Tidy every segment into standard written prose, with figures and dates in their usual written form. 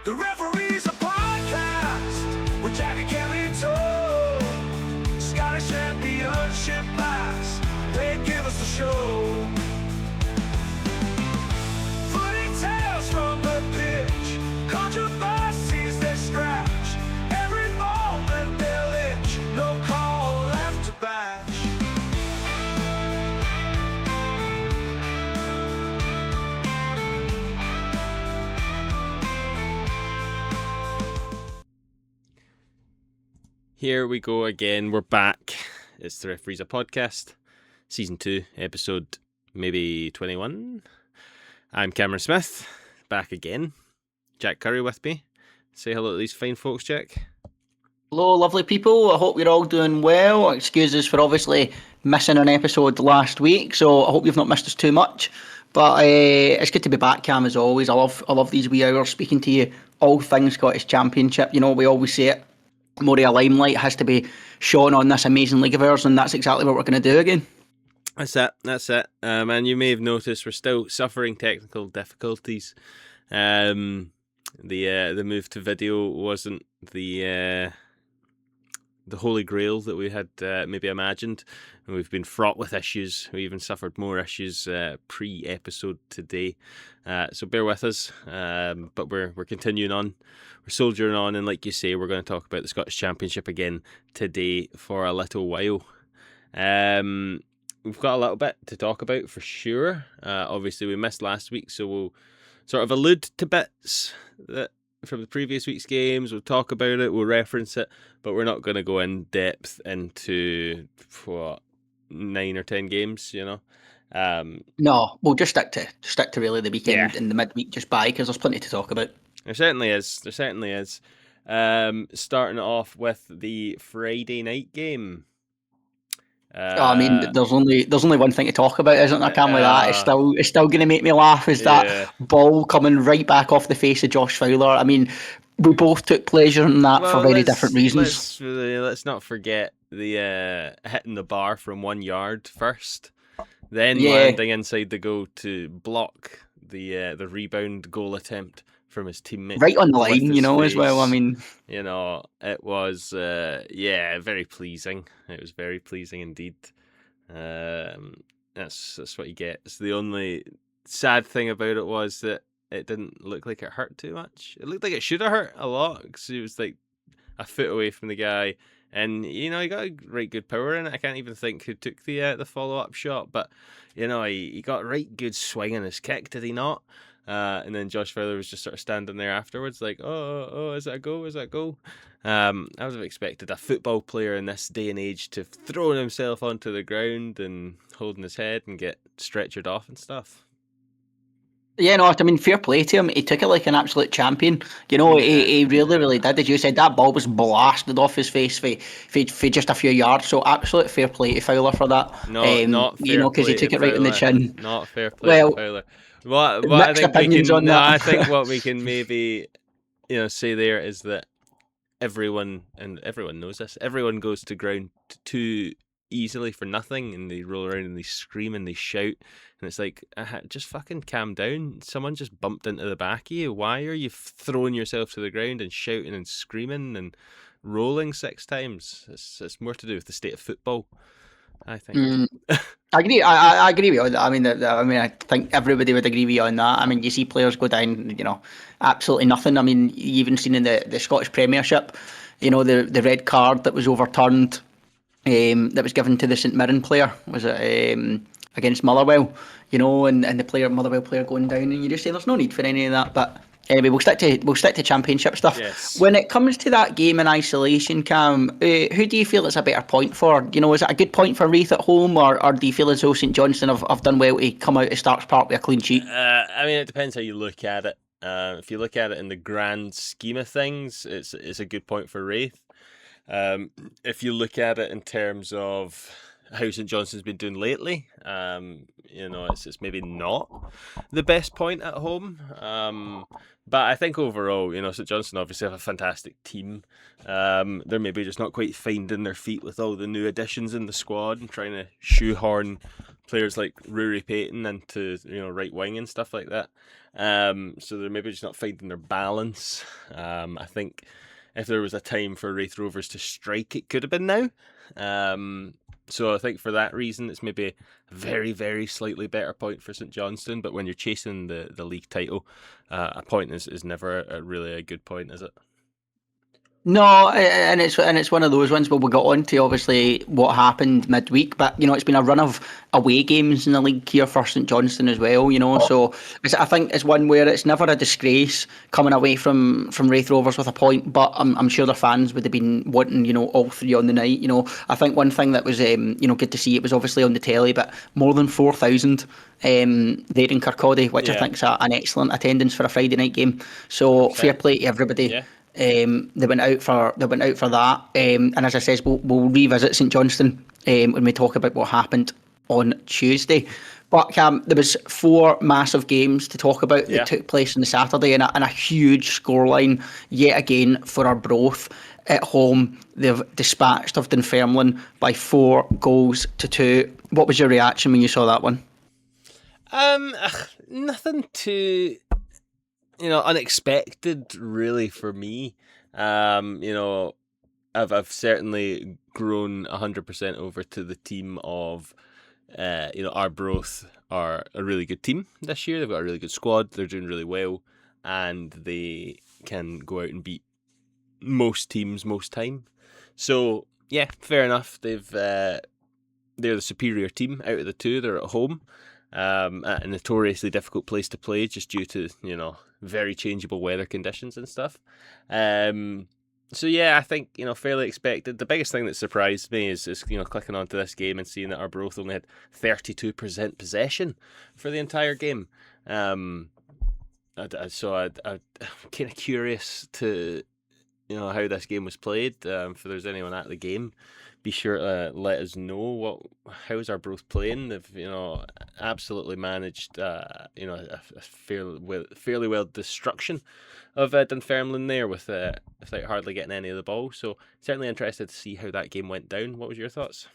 The referee's a podcast with Jack and Kelly Toe. Scottish Championship class, they give us the show. Footy tales from the pitch, controversies they scratch. Every moment they'll itch, no call left to batch. Here we go again. We're back. It's the Referees a Podcast, Season 2, Episode maybe 21. I'm Cameron Smith, back again. Jack Curry with me. Say hello to these fine folks, Jack. Hello, lovely people. I hope you're all doing well. Excuses for obviously missing an episode last week, so I hope you've not missed us too much. But it's good to be back, Cam, as always. I love these wee hours speaking to you. All things Scottish Championship. You know, we always say it. More of a limelight has to be shone on this amazing league of ours, and that's exactly what we're going to do again. That's it. And you may have noticed we're still suffering technical difficulties. The move to video wasn't the holy grail that we had maybe imagined, and we've been fraught with issues. We even suffered more issues pre-episode today, so bear with us. But we're continuing on, we're soldiering on, and like you say, we're going to talk about the Scottish Championship again today for a little while. We've got a little bit to talk about for sure. Obviously, we missed last week, so we'll sort of allude to bits that from the previous week's games. We'll talk about it, we'll reference it, but we're not going to go in depth into 9 or 10 games, you know. No, we'll just stick to really the weekend and the midweek just by, because there's plenty to talk about. There certainly is. Starting off with the Friday night game. I mean, there's only one thing to talk about, isn't there? I can't with that. It's still going to make me laugh. Is that ball coming right back off the face of Josh Fowler? I mean, we both took pleasure in that for very different reasons. Let's not forget the hitting the bar from 1 yard first, then landing inside the goal to block the rebound goal attempt from his teammate. Right on the line, you know, face. As well. I mean, you know, it was very pleasing. It was very pleasing indeed. That's what you get. It's the only sad thing about it was that it didn't look like it hurt too much. It looked like it should have hurt a lot, because it was like a foot away from the guy, and you know, he got a right good power in it. I can't even think who took the follow up shot, but you know, he got right good swing in his kick, did he not? And then Josh Fowler was just sort of standing there afterwards like, oh, is that a goal? Is that a goal? I would have expected a football player in this day and age to have thrown himself onto the ground and holding his head and get stretchered off and stuff. Yeah, no, I mean, fair play to him. He took it like an absolute champion. You know, he really, really did. As you said, that ball was blasted off his face for just a few yards. So absolute fair play to Fowler for that. Not fair, you know, because he took it right in the chin. Not fair play to Fowler. What I think opinions on that. I think what we can maybe, you know, say there is that everyone knows this. Everyone goes to ground too easily for nothing, and they roll around and they scream and they shout, and it's like, just fucking calm down. Someone just bumped into the back of you. Why are you throwing yourself to the ground and shouting and screaming and rolling 6 times? It's more to do with the state of football, I think. I agree. I agree with you. I mean, I think everybody would agree with you on that. I mean, you see players go down, you know, absolutely nothing. I mean, you even seen in the Scottish Premiership, you know, the red card that was overturned, that was given to the St Mirren player, was it against Motherwell? You know, and the Motherwell player going down, and you just say there's no need for any of that, but. Anyway, we'll stick to championship stuff. Yes. When it comes to that game in isolation, Cam, who do you feel it's a better point for? You know, is it a good point for Wraith at home, or do you feel as though St Johnstone have done well to come out of Starks Park with a clean sheet? I mean, it depends how you look at it. If you look at it in the grand scheme of things, it's a good point for Wraith. If you look at it in terms of how St Johnstone's been doing lately, you know, it's maybe not the best point at home. But I think overall, you know, St Johnstone obviously have a fantastic team. They're maybe just not quite finding their feet with all the new additions in the squad and trying to shoehorn players like Rory Payton into right wing and stuff like that. So they're maybe just not finding their balance. I think if there was a time for Wraith Rovers to strike, it could have been now. So I think for that reason, it's maybe a very, very slightly better point for St Johnstone. But when you're chasing the league title, a point is never really a good point, is it? No, and it's one of those ones where we got on to obviously what happened midweek, but it's been a run of away games in the league here for St Johnstone as well. So I think it's one where it's never a disgrace coming away from Wraith Rovers with a point, but I'm sure their fans would have been wanting all three on the night. I think one thing that was good to see, it was obviously on the telly, but more than 4,000 there in Kirkcaldy, which I think is an excellent attendance for a Friday night game. So fair play to everybody. Yeah. They went out for that, and as I says, we'll revisit St Johnstone when we talk about what happened on Tuesday. But there was 4 massive games to talk about that took place on the Saturday, and a huge scoreline yet again for Arbroath at home. They've dispatched of Dunfermline by 4 goals to 2. What was your reaction when you saw that one? Nothing too unexpected really for me. I've certainly grown 100% over to the team of Arbroath are a really good team this year. They've got a really good squad. They're doing really well, and they can go out and beat most teams most time. So yeah, fair enough. They're the superior team out of the two. They're at home. At a notoriously difficult place to play just due to, very changeable weather conditions and stuff. So yeah, I think, fairly expected. The biggest thing that surprised me is clicking onto this game and seeing that Arbroath only had 32% possession for the entire game. I'm kind of curious to, how this game was played. If there's anyone at the game, be sure to let us know how's Arbroath playing. They've absolutely managed a fairly well destruction of Dunfermline there without hardly getting any of the ball. So certainly interested to see how that game went down. What was your thoughts?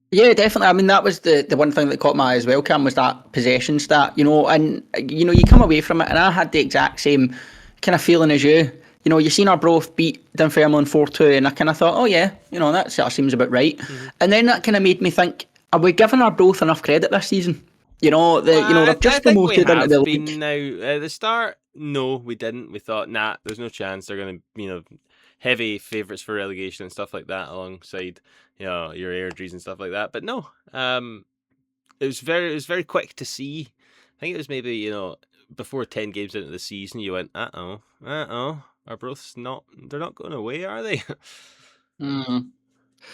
Yeah, definitely. I mean, that was the one thing that caught my eye as well, Cam, was that possession stat. And you come away from it, and I had the exact same kind of feeling as you. You've seen Arbroath beat Dunfermline 4-2, and I kind of thought, oh yeah, that sort of seems about right. Mm-hmm. And then that kind of made me think, are we giving Arbroath enough credit this season? They've just promoted into the league. Now, at the start, no, we didn't. We thought, nah, there's no chance. They're going to, heavy favourites for relegation and stuff like that alongside, your Airdries and stuff like that. But no, it was very quick to see. I think it was maybe, before 10 games into the season, you went, Arbroath's they're not going away, are they?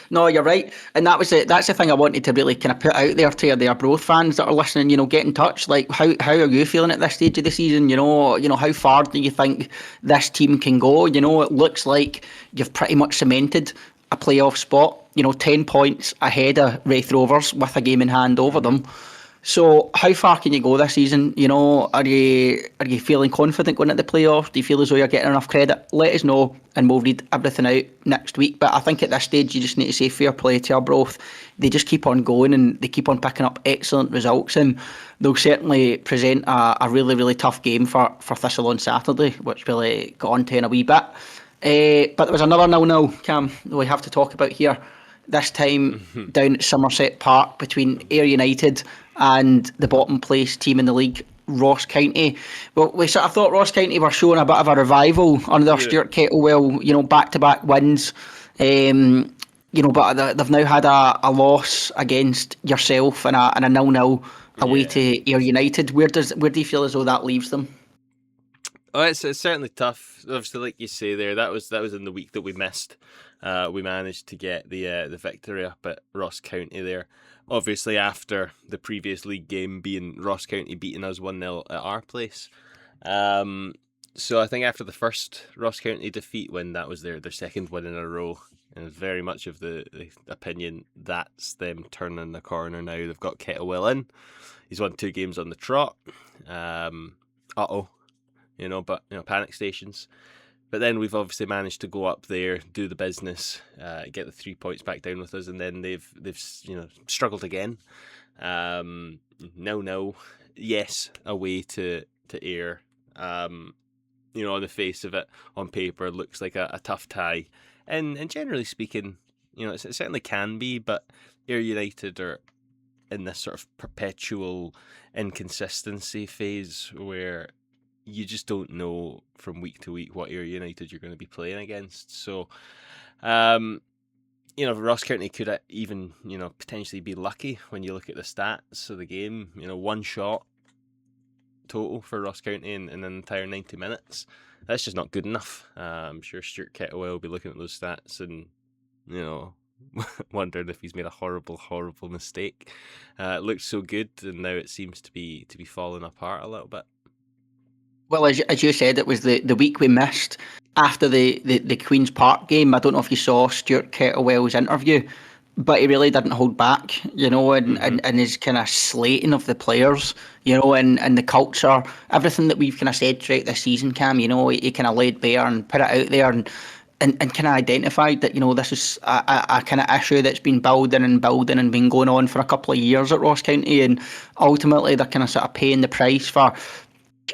No, you're right, and that's the thing I wanted to really kind of put out there to the Arbroath fans that are listening. Get in touch. Like, how are you feeling at this stage of the season? How far do you think this team can go? It looks like you've pretty much cemented a playoff spot. 10 points ahead of Wraith Rovers with a game in hand over them. So how far can you go this season? Are you feeling confident going into the playoffs? Do you feel as though you're getting enough credit? Let us know, and we'll read everything out next week. But I think at this stage you just need to say fair play to Arbroath. They just keep on going, and they keep on picking up excellent results, and they'll certainly present a really, really tough game for Thistle on Saturday, which we'll got on to in a wee bit. But there was another 0-0, Cam, that we have to talk about here. This time down at Somerset Park between Ayr United and the bottom place team in the league, Ross County. Well, we sort of thought Ross County were showing a bit of a revival under Stuart Kettlewell, back-to-back wins. But they've now had a loss against yourself and a 0-0 away to Ayr United. Where do you feel as though that leaves them? Oh, it's certainly tough. Obviously, like you say there, that was in the week that we missed. We managed to get the victory up at Ross County there. Obviously, after the previous league game being Ross County beating us 1-0 at our place. So I think after the first Ross County defeat, when that was their second win in a row, and very much of the opinion that's them turning the corner now. They've got Kettlewell in. He's won 2 games on the trot. But panic stations. But then we've obviously managed to go up there, do the business, get the 3 points back down with us, and then they've struggled again. 0-0, yes, away to Ayr. On the face of it, on paper, looks like a tough tie, and generally speaking, it certainly can be. But Ayr United are in this sort of perpetual inconsistency phase where you just don't know from week to week what Ayr United you're going to be playing against. So, Ross County could even, potentially be lucky when you look at the stats of the game. 1 shot total for Ross County in an entire 90 minutes. That's just not good enough. I'm sure Stuart Kettlewell will be looking at those stats and, wondering if he's made a horrible, horrible mistake. It looked so good, and now it seems to be falling apart a little bit. Well, as you said, it was the week we missed after the Queen's Park game. I don't know if you saw Stuart Kettlewell's interview, but he really didn't hold back, and his kind of slating of the players, and the culture, everything that we've kind of said throughout this season, Cam, he kind of laid bare and put it out there and kind of identified that, this is a kind of issue that's been building and been going on for a couple of years at Ross County, and ultimately they're kind of sort of paying the price for.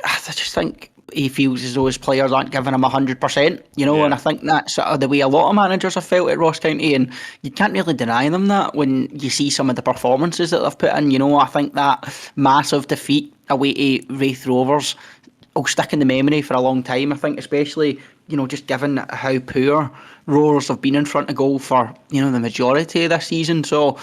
I just think he feels as though his players aren't giving him 100%, Yeah. and I think that's sort of the way a lot of managers have felt at Ross County, and you can't really deny them that when you see some of the performances that they've put in. I think that massive defeat away to Wraith Rovers will stick in the memory for a long time. I think especially, just given how poor Rovers have been in front of goal for, the majority of this season. So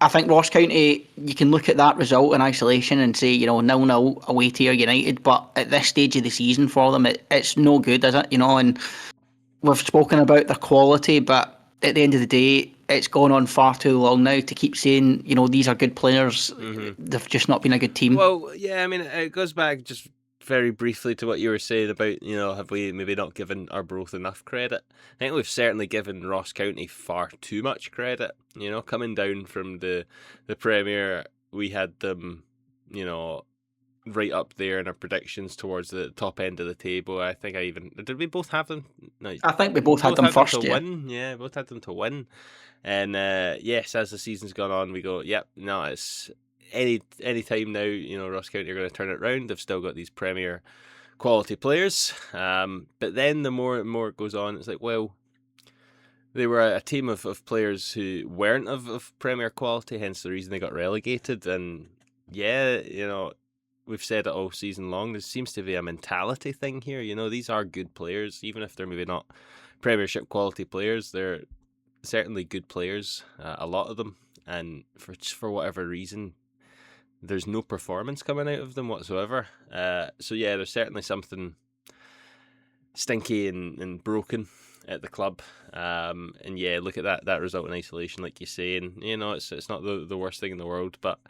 I think Ross County, you can look at that result in isolation and say, 0-0 away to Ayr United, but at this stage of the season for them, it's no good, is it? And we've spoken about their quality, but at the end of the day, it's gone on far too long now to keep saying, these are good players. Mm-hmm. They've just not been a good team. Well, yeah, I mean, it goes back just very briefly to what you were saying about, have we maybe not given Arbroath enough credit? I think we've certainly given Ross County far too much credit. Coming down from the Premier, we had them, right up there in our predictions towards the top end of the table. I think did we both have them? No, I think we both had them first, to win. Yeah, both had them to win. And yes, as the season's gone on, we go, yep, no, it's any time now, Ross County are going to turn it round. They've still got these Premier quality players. But then the more and more it goes on, it's like, well, they were a team of players who weren't of Premier quality, hence the reason they got relegated. And yeah, we've said it all season long, there seems to be a mentality thing here. These are good players, even if they're maybe not Premiership quality players. They're certainly good players, a lot of them. And for whatever reason, there's no performance coming out of them whatsoever. So yeah, there's certainly something stinky and broken at the club. And yeah, look at that result in isolation, like you say, and it's not the worst thing in the world, but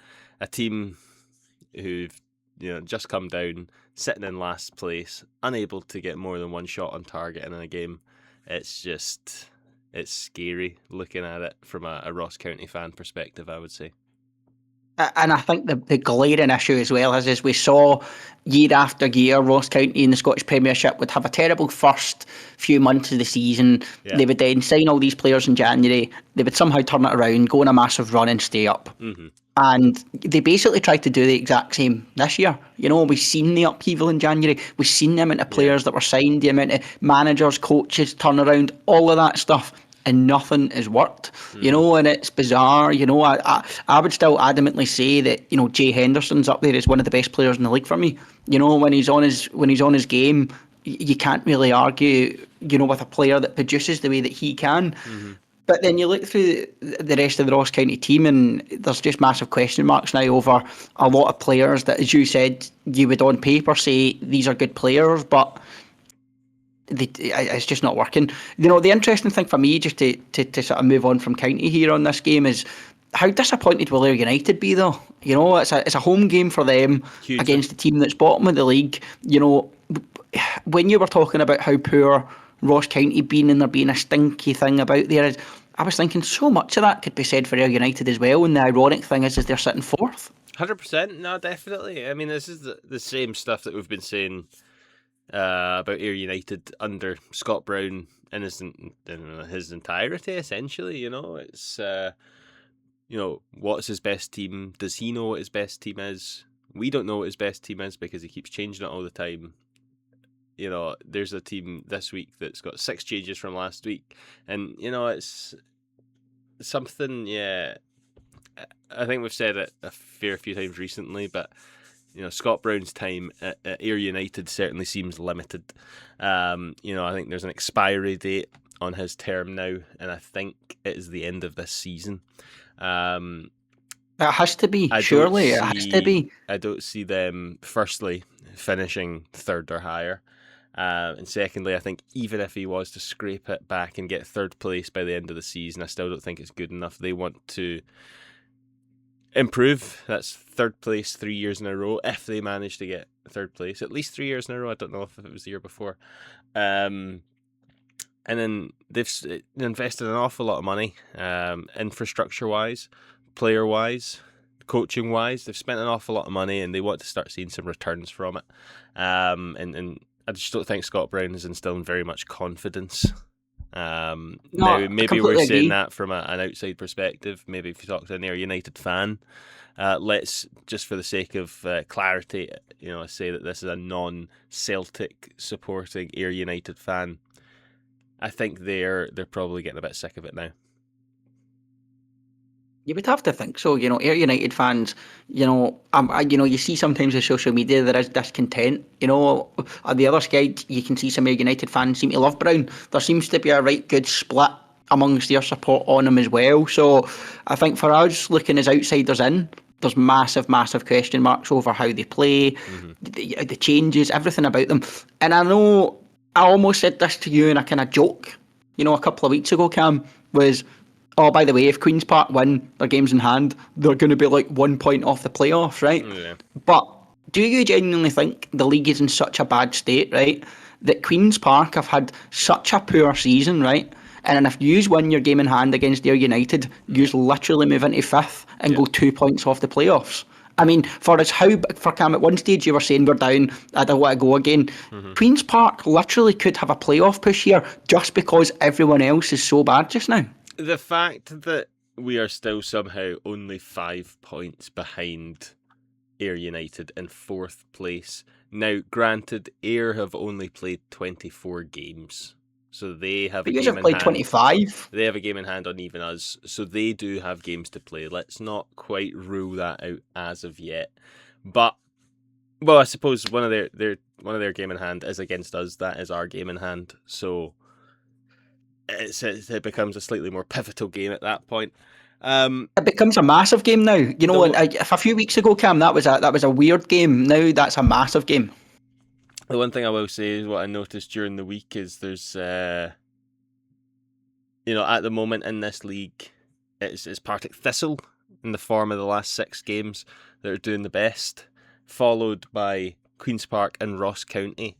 a team who've just come down, sitting in last place, unable to get more than 1 shot on target in a game. It's scary looking at it from a Ross County fan perspective, I would say. And I think the glaring issue as well is we saw year after year Ross County in the Scottish Premiership would have a terrible first few months of the season. Yeah. They would then sign all these players in January. They would somehow turn it around, go on a massive run and stay up. Mm-hmm. And they basically tried to do the exact same this year. We've seen the upheaval in January. We've seen the amount of players that were signed, the amount of managers, coaches, turnaround, all of that stuff. And nothing has worked, and it's bizarre. I would still adamantly say that Jay Henderson's up there as one of the best players in the league for me. When he's on his game, you can't really argue, with a player that produces the way that he can. Mm-hmm. But then you look through the rest of the Ross County team, and there's just massive question marks now over a lot of players that, as you said, you would on paper say these are good players, but it's just not working. The interesting thing for me, just to sort of move on from county here on this game, is how disappointed will Ayr United be, though? It's a home game for them. Huge. Against a team that's bottom of the league. When you were talking about how poor Ross County been and there being a stinky thing about there, I was thinking so much of that could be said for Ayr United as well. And the ironic thing is they're sitting fourth. 100%. No, definitely. I mean, this is the same stuff that we've been saying about Ayr United under Scott Brown in his entirety, essentially. It's what's his best team? Does he know what his best team is? We don't know what his best team is because he keeps changing it all the time. There's a team this week that's got 6 changes from last week, and it's something. Yeah, I think we've said it a fair few times recently, but Scott Brown's time at Ayr United certainly seems limited. I think there's an expiry date on his term now, and I think it is the end of this season. It has to be, surely. It has to be. I don't see them, firstly, finishing 3rd or higher. And secondly, I think even if he was to scrape it back and get 3rd place by the end of the season, I still don't think it's good enough. They want to improve. That's 3rd place 3 years in a row, if they manage to get 3rd place. At least 3 years in a row. I don't know if it was the year before. And then they've invested an awful lot of money, infrastructure-wise, player-wise, coaching-wise. They've spent an awful lot of money, and they want to start seeing some returns from it. And I just don't think Scott Brown is instilling very much confidence. Now, maybe we're saying that from an outside perspective. Maybe if you talk to an Ayr United fan, let's, just for the sake of clarity, say that this is a non-Celtic supporting Ayr United fan. I think they're probably getting a bit sick of it now. You would have to think so. Ayr United fans, you see sometimes on social media there is discontent. On the other side, you can see some Ayr United fans seem to love Brown. There seems to be a right good split amongst their support on him as well. So I think for us, looking as outsiders in, there's massive, massive question marks over how they play, the changes, everything about them. And I know I almost said this to you in a kind of joke, a couple of weeks ago, Cam, was, oh, by the way, if Queen's Park win their games in hand, they're going to be like 1 point off the playoffs, right? Yeah. But do you genuinely think the league is in such a bad state, right, that Queen's Park have had such a poor season, right? And if you win your game in hand against Ayr United, you literally move into 5th and go 2 points off the playoffs. I mean, for Cam, at one stage you were saying we're down, I don't want to go again. Queen's Park literally could have a playoff push here just because everyone else is so bad just now. The fact that we are still somehow only 5 points behind Ayr United in 4th place. Now, granted, Ayr have only played 24 games. So they have a game in hand. Played 25. They have a game in hand on even us, so they do have games to play. Let's not quite rule that out as of yet. But I suppose one of their game in hand is against us. That is our game in hand. So it becomes a slightly more pivotal game at that point. It becomes a massive game now. If a few weeks ago, Cam, that was a weird game. Now that's a massive game. The one thing I will say is what I noticed during the week is there's, at the moment in this league, it's Partick Thistle in the form of the last 6 games that are doing the best, followed by Queen's Park and Ross County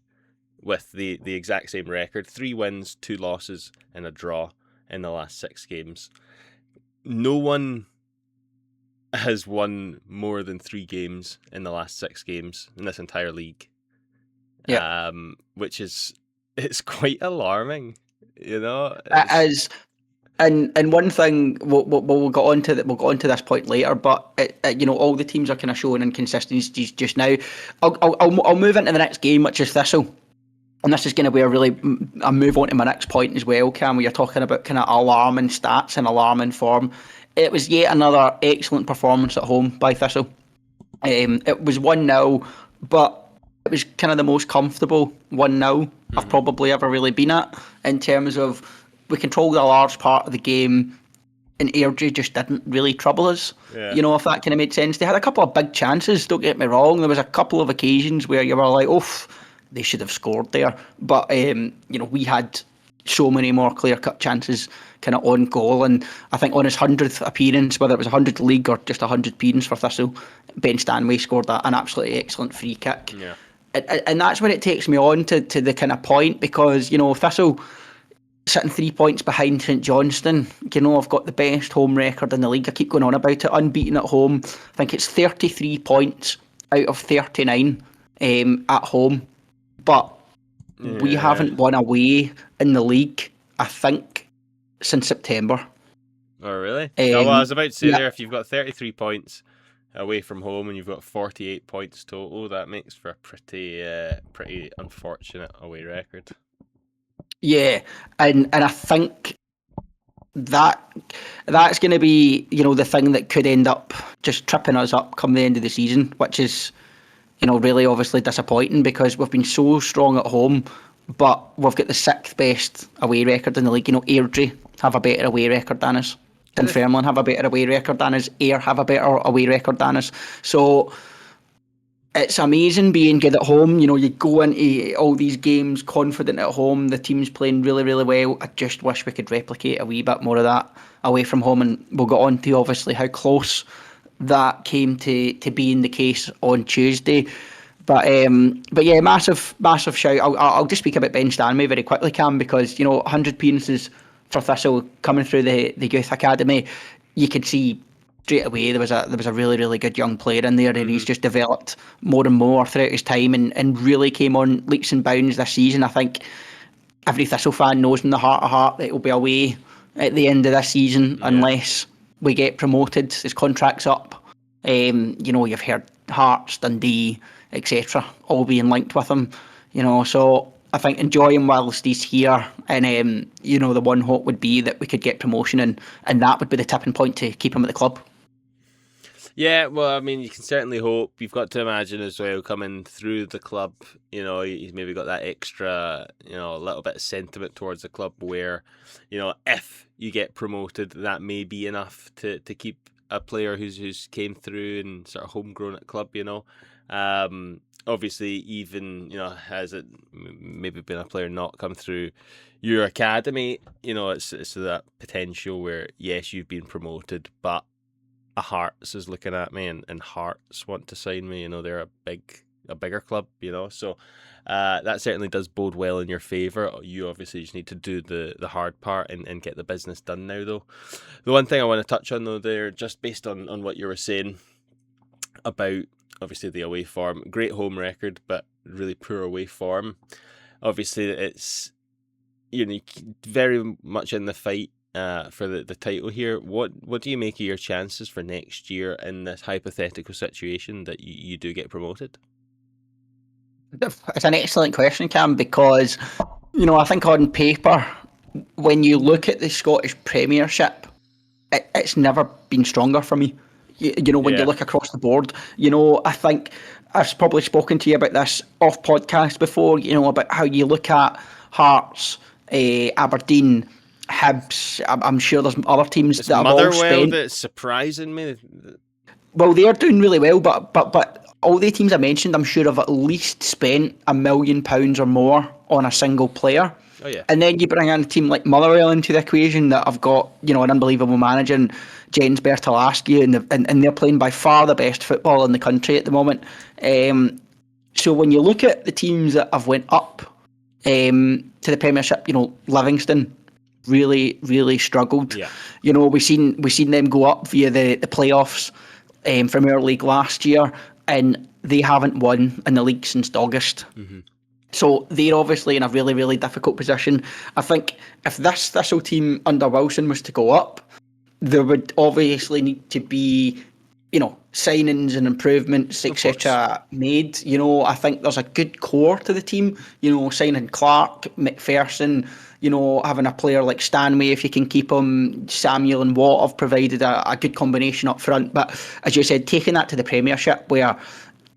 with the exact same record, 3 wins, 2 losses, and a draw in the last 6 games. No one has won more than 3 games in the last 6 games in this entire league. Yeah. Which it's quite alarming, It is, and one thing we'll get onto this point later, but all the teams are kind of showing inconsistencies just now. I'll move into the next game, which is Thistle, and this is going to be a move on to my next point as well, Cam, where you're talking about kind of alarming stats and alarming form. It was yet another excellent performance at home by Thistle. It was 1-0, but it was kind of the most comfortable 1-0 I've probably ever really been at, in terms of we controlled a large part of the game and Airdrie just didn't really trouble us. Yeah. If that kind of made sense. They had a couple of big chances, don't get me wrong. There was a couple of occasions where you were like, oof, they should have scored there. But, we had so many more clear-cut chances kind of on goal. And I think on his 100th appearance, whether it was 100th league or just 100 appearance for Thistle, Ben Stanway scored an absolutely excellent free kick. Yeah. And that's when it takes me on to the kind of point, because, Thistle sitting 3 points behind St Johnstone, I've got the best home record in the league. I keep going on about it, unbeaten at home. I think it's 33 points out of 39 at home. But we Yeah. haven't won away in the league, I think, since September. Oh, really? Oh, well, I was about to say Yeah, there, if you've got 33 points away from home and you've got 48 points total, that makes for a pretty unfortunate away record. yeah, and I think that that's going to be, the thing that could end up just tripping us up come the end of the season, which is, really obviously disappointing because we've been so strong at home, but we've got the sixth best away record in the league. Airdrie have a better away record than us. Dunfermline have a better away record than us. Ayr have a better away record than us. So it's amazing being good at home. You go into all these games confident at home. The team's playing really, really well. I just wish we could replicate a wee bit more of that away from home. And we'll get on to obviously how close that came to being the case on Tuesday. But yeah, massive shout. I'll just speak about Ben Stanley very quickly, Cam, because 100 appearances for Thistle coming through the youth academy. You could see straight away there was a really, really good young player in there, and he's just developed more and more throughout his time, and really came on leaps and bounds this season. I think every Thistle fan knows in the heart of heart that he'll be away at the end of this season unless we get promoted. His contract's up. You've heard Hearts, Dundee, etc. all being linked with him. So I think enjoy him whilst he's here, and the one hope would be that we could get promotion, and that would be the tipping point to keep him at the club. Yeah, well, I mean, you can certainly hope. You've got to imagine as well, coming through the club, he's maybe got that extra, a little bit of sentiment towards the club where, if you get promoted, that may be enough to keep a player who's came through and sort of homegrown at club, Obviously, even, has it maybe been a player not come through your academy, it's that potential where, yes, you've been promoted, but a Hearts is looking at me and Hearts want to sign me. They're a bigger club. So that certainly does bode well in your favour. You obviously just need to do the hard part and get the business done now, though. The one thing I want to touch on, though, there, just based on what you were saying about obviously the away form, great home record, but really poor away form. Obviously, it's very much in the fight for the title here. What do you make of your chances for next year in this hypothetical situation that you do get promoted? It's an excellent question, Cam, because I think on paper, when you look at the Scottish Premiership, it's never been stronger for me. When you look across the board, I think I've probably spoken to you about this off podcast before, about how you look at Hearts, Aberdeen, Hibs. I'm sure there's other teams that have all spent. That's surprising me. Well, they're doing really well, but all the teams I mentioned, I'm sure have at least spent £1 million or more on a single player. Oh yeah. And then you bring in a team like Motherwell into the equation that have got an unbelievable manager in Jens Bertalaschi, and they're playing by far the best football in the country at the moment. So when you look at the teams that have went up to the Premiership, Livingston really, really struggled. Yeah. We seen them go up via the playoffs from our league last year, and they haven't won in the league since August. Mm-hmm. So they're obviously in a really, really difficult position. I think if this Thistle team under Wilson was to go up, there would obviously need to be, signings and improvements, etc. made. I think there's a good core to the team. Signing Clark, McPherson, having a player like Stanway, if you can keep him, Samuel and Watt have provided a good combination up front. But as you said, taking that to the Premiership where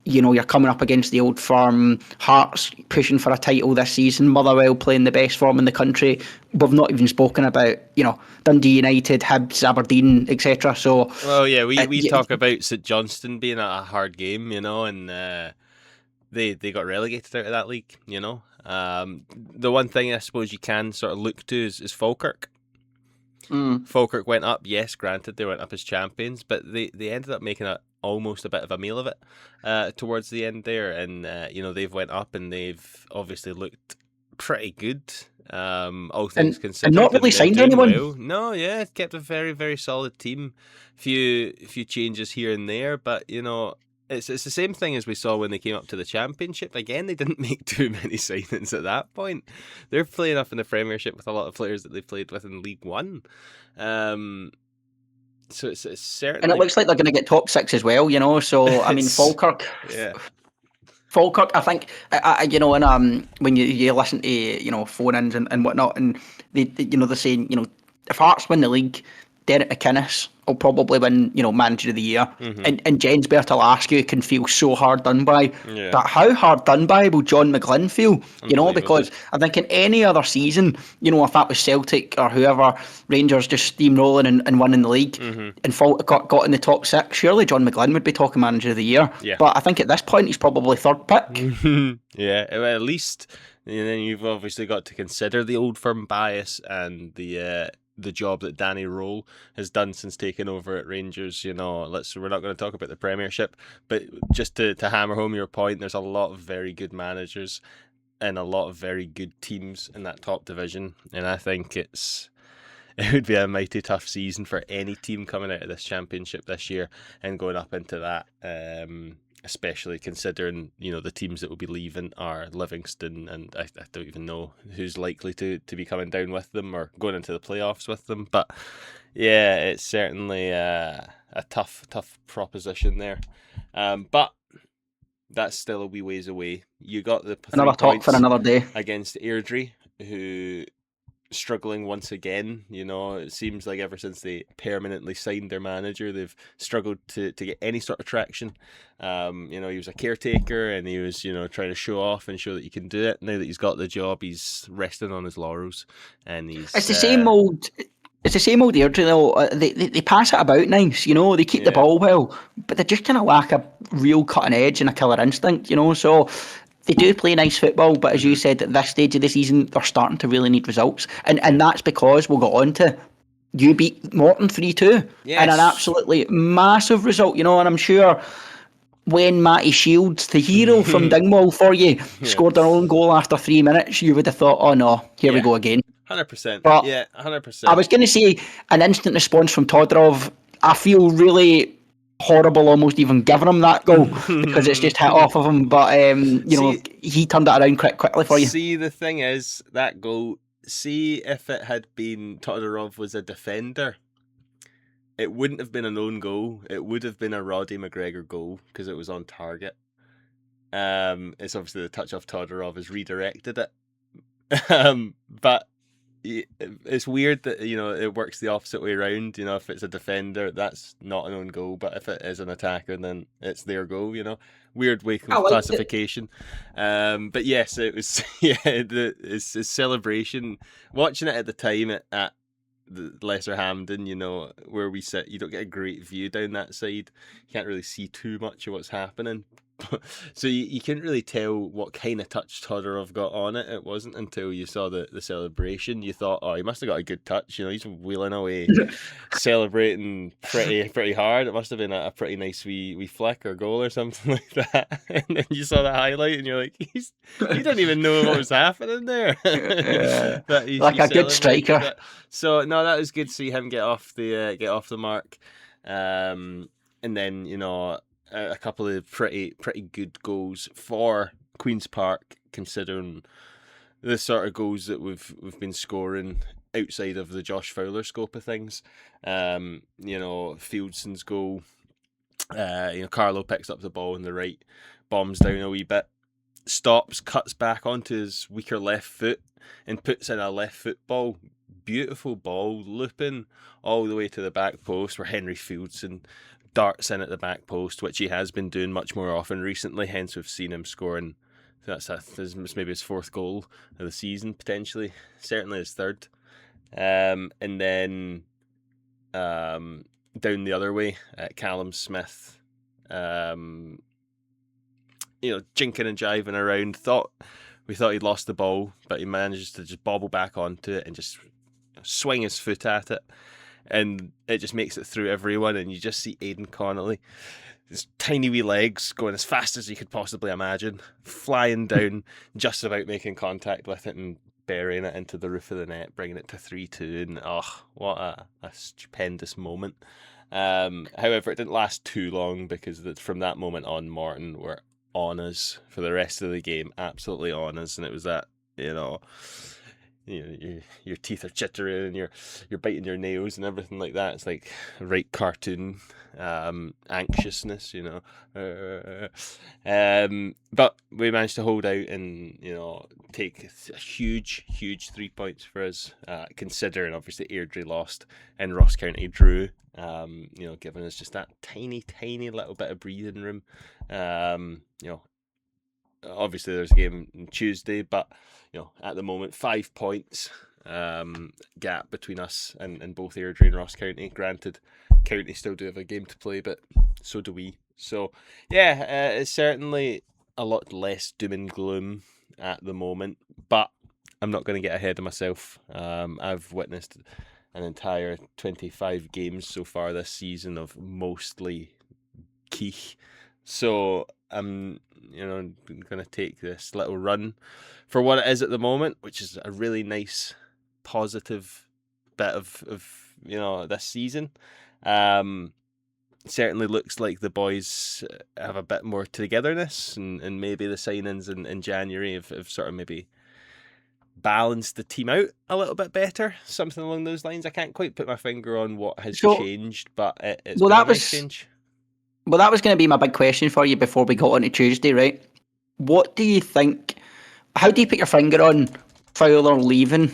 you're coming up against the old firm, Hearts pushing for a title this season, Motherwell playing the best form in the country. We've not even spoken about, Dundee United, Hibs, Aberdeen, etc. So, well, yeah, we talk about St Johnstone being a hard game, and they got relegated out of that league. The one thing I suppose you can sort of look to is Falkirk. Falkirk went up, yes, granted they went up as champions, but they ended up making almost a bit of a meal of it towards the end there, and they've went up and they've obviously looked pretty good, all things considered, and not really signed anyone. Well. No, yeah, kept a very, very solid team. Few changes here and there, but it's the same thing as we saw when they came up to the Championship. Again, they didn't make too many signings at that point. They're playing up in the Premiership with a lot of players that they played with in League One. So it's And certainly... it looks like they're going to get top 6 as well, you know. So I mean, Falkirk, I think, you know, and when you listen to, you know, phone-ins and whatnot, and you know, they're saying, you know, if Hearts win the league, Derek McInnes will probably win, you know, Manager of the Year, and Jens Bertalascu can feel so hard done by. Yeah. But how hard done by will John McGlynn feel? You know, because I think in any other season, you know, if that was Celtic or whoever, Rangers just steamrolling and winning the league, and Falkirk got in the top 6, surely John McGlynn would be talking Manager of the Year. Yeah. But I think at this point he's probably third pick. Yeah, well, at least, and then you've obviously got to consider the Old Firm bias and the job that Danny Rowe has done since taking over at Rangers. You know, we're not going to talk about the Premiership, but just to hammer home your point, there's a lot of very good managers and a lot of very good teams in that top division, and I think it would be a mighty tough season for any team coming out of this Championship this year and going up into that. Especially considering, you know, the teams that will be leaving are Livingston, and I don't even know who's likely to be coming down with them or going into the playoffs with them. But yeah, it's certainly a tough proposition there. But that's still a wee ways away. You got the Another talk for another day against Airdrie, who struggling once again. You know, it seems like ever since they permanently signed their manager, they've struggled to get any sort of traction. You know, he was a caretaker and he was, you know, trying to show off and show that he can do it. Now that he's got the job, he's resting on his laurels, and it's the same old. It's the same old Airdrie though. They pass it about nice, you know. They keep the ball well, but they just kind of lack a real cutting edge and a killer instinct, you know. So they do play nice football, but as you said, at this stage of the season, they're starting to really need results, and that's because we'll go on to, you beat Morton 3-2 in an absolutely massive result, you know. And I'm sure when Matty Shields, the hero from Dingwall for you, scored their own goal after 3 minutes, you would have thought, oh no, here we go again. 100%. But yeah, 100%. I was going to say an instant response from Todorov. I feel really horrible almost even giving him that goal because it's just hit off of him. But you know, he turned it around quickly for you. See, the thing is, that goal, see if it had been Todorov was a defender, it wouldn't have been an own goal. It would have been a Roddy McGregor goal because it was on target. It's obviously the touch off Todorov has redirected it. But it's weird that, you know, it works the opposite way around. You know, if it's a defender, that's not an own goal, but if it is an attacker, then it's their goal. You know, weird way of classification. But yes, it was. Yeah, it's a celebration. Watching it at the time at the Lesser Hampden, you know, where we sit, you don't get a great view down that side. You can't really see too much of what's happening. So you couldn't really tell what kind of touch Todorov got on it. It wasn't until you saw the celebration you thought, oh, he must have got a good touch. You know, he's wheeling away, celebrating pretty hard. It must have been a pretty nice wee flick or goal or something like that. And then you saw that highlight and you're like, he didn't even know what was happening there. Like a good striker. That. So no, that was good to see him get off the mark. And then, you know, a couple of pretty good goals for Queen's Park, considering the sort of goals that we've been scoring outside of the Josh Fowler scope of things. You know, Fieldson's goal. You know, Carlo picks up the ball on the right, bombs down a wee bit, stops, cuts back onto his weaker left foot, and puts in a left foot ball. Beautiful ball, looping all the way to the back post, where Henry Fieldson darts in at the back post, which he has been doing much more often recently. Hence, we've seen him scoring. That's maybe his fourth goal of the season, potentially. Certainly his third. And then down the other way, Callum Smith, you know, jinking and jiving around. We thought he'd lost the ball, but he managed to just bobble back onto it and just swing his foot at it. And it just makes it through everyone, and you just see Aidan Connolly, his tiny wee legs going as fast as you could possibly imagine, flying down, just about making contact with it and burying it into the roof of the net, bringing it to 3-2. And oh, what a stupendous moment. However, it didn't last too long because from that moment on, Morton were on us for the rest of the game, absolutely on us, and it was that, you know, your teeth are chittering and you're biting your nails and everything like that. It's like right cartoon anxiousness, but we managed to hold out and take a huge 3 points for us, considering obviously Airdrie lost and Ross County drew, giving us just that tiny little bit of breathing room. Obviously there's a game on Tuesday, but at the moment 5 points gap between us and both Airdrie and Ross County. Granted, County still do have a game to play, but so do we. So yeah, it's certainly a lot less doom and gloom at the moment, but I'm not going to get ahead of myself. I've witnessed an entire 25 games so far this season of mostly Keith. So I'm going to take this little run for what it is at the moment, which is a really nice, positive bit of this season. Certainly looks like the boys have a bit more togetherness, and maybe the signings in January have sort of maybe balanced the team out a little bit better, something along those lines. I can't quite put my finger on what has changed, but it's been a nice change. Well, that was going to be my big question for you before we got on to Tuesday, right? What do you think? How do you put your finger on Fowler leaving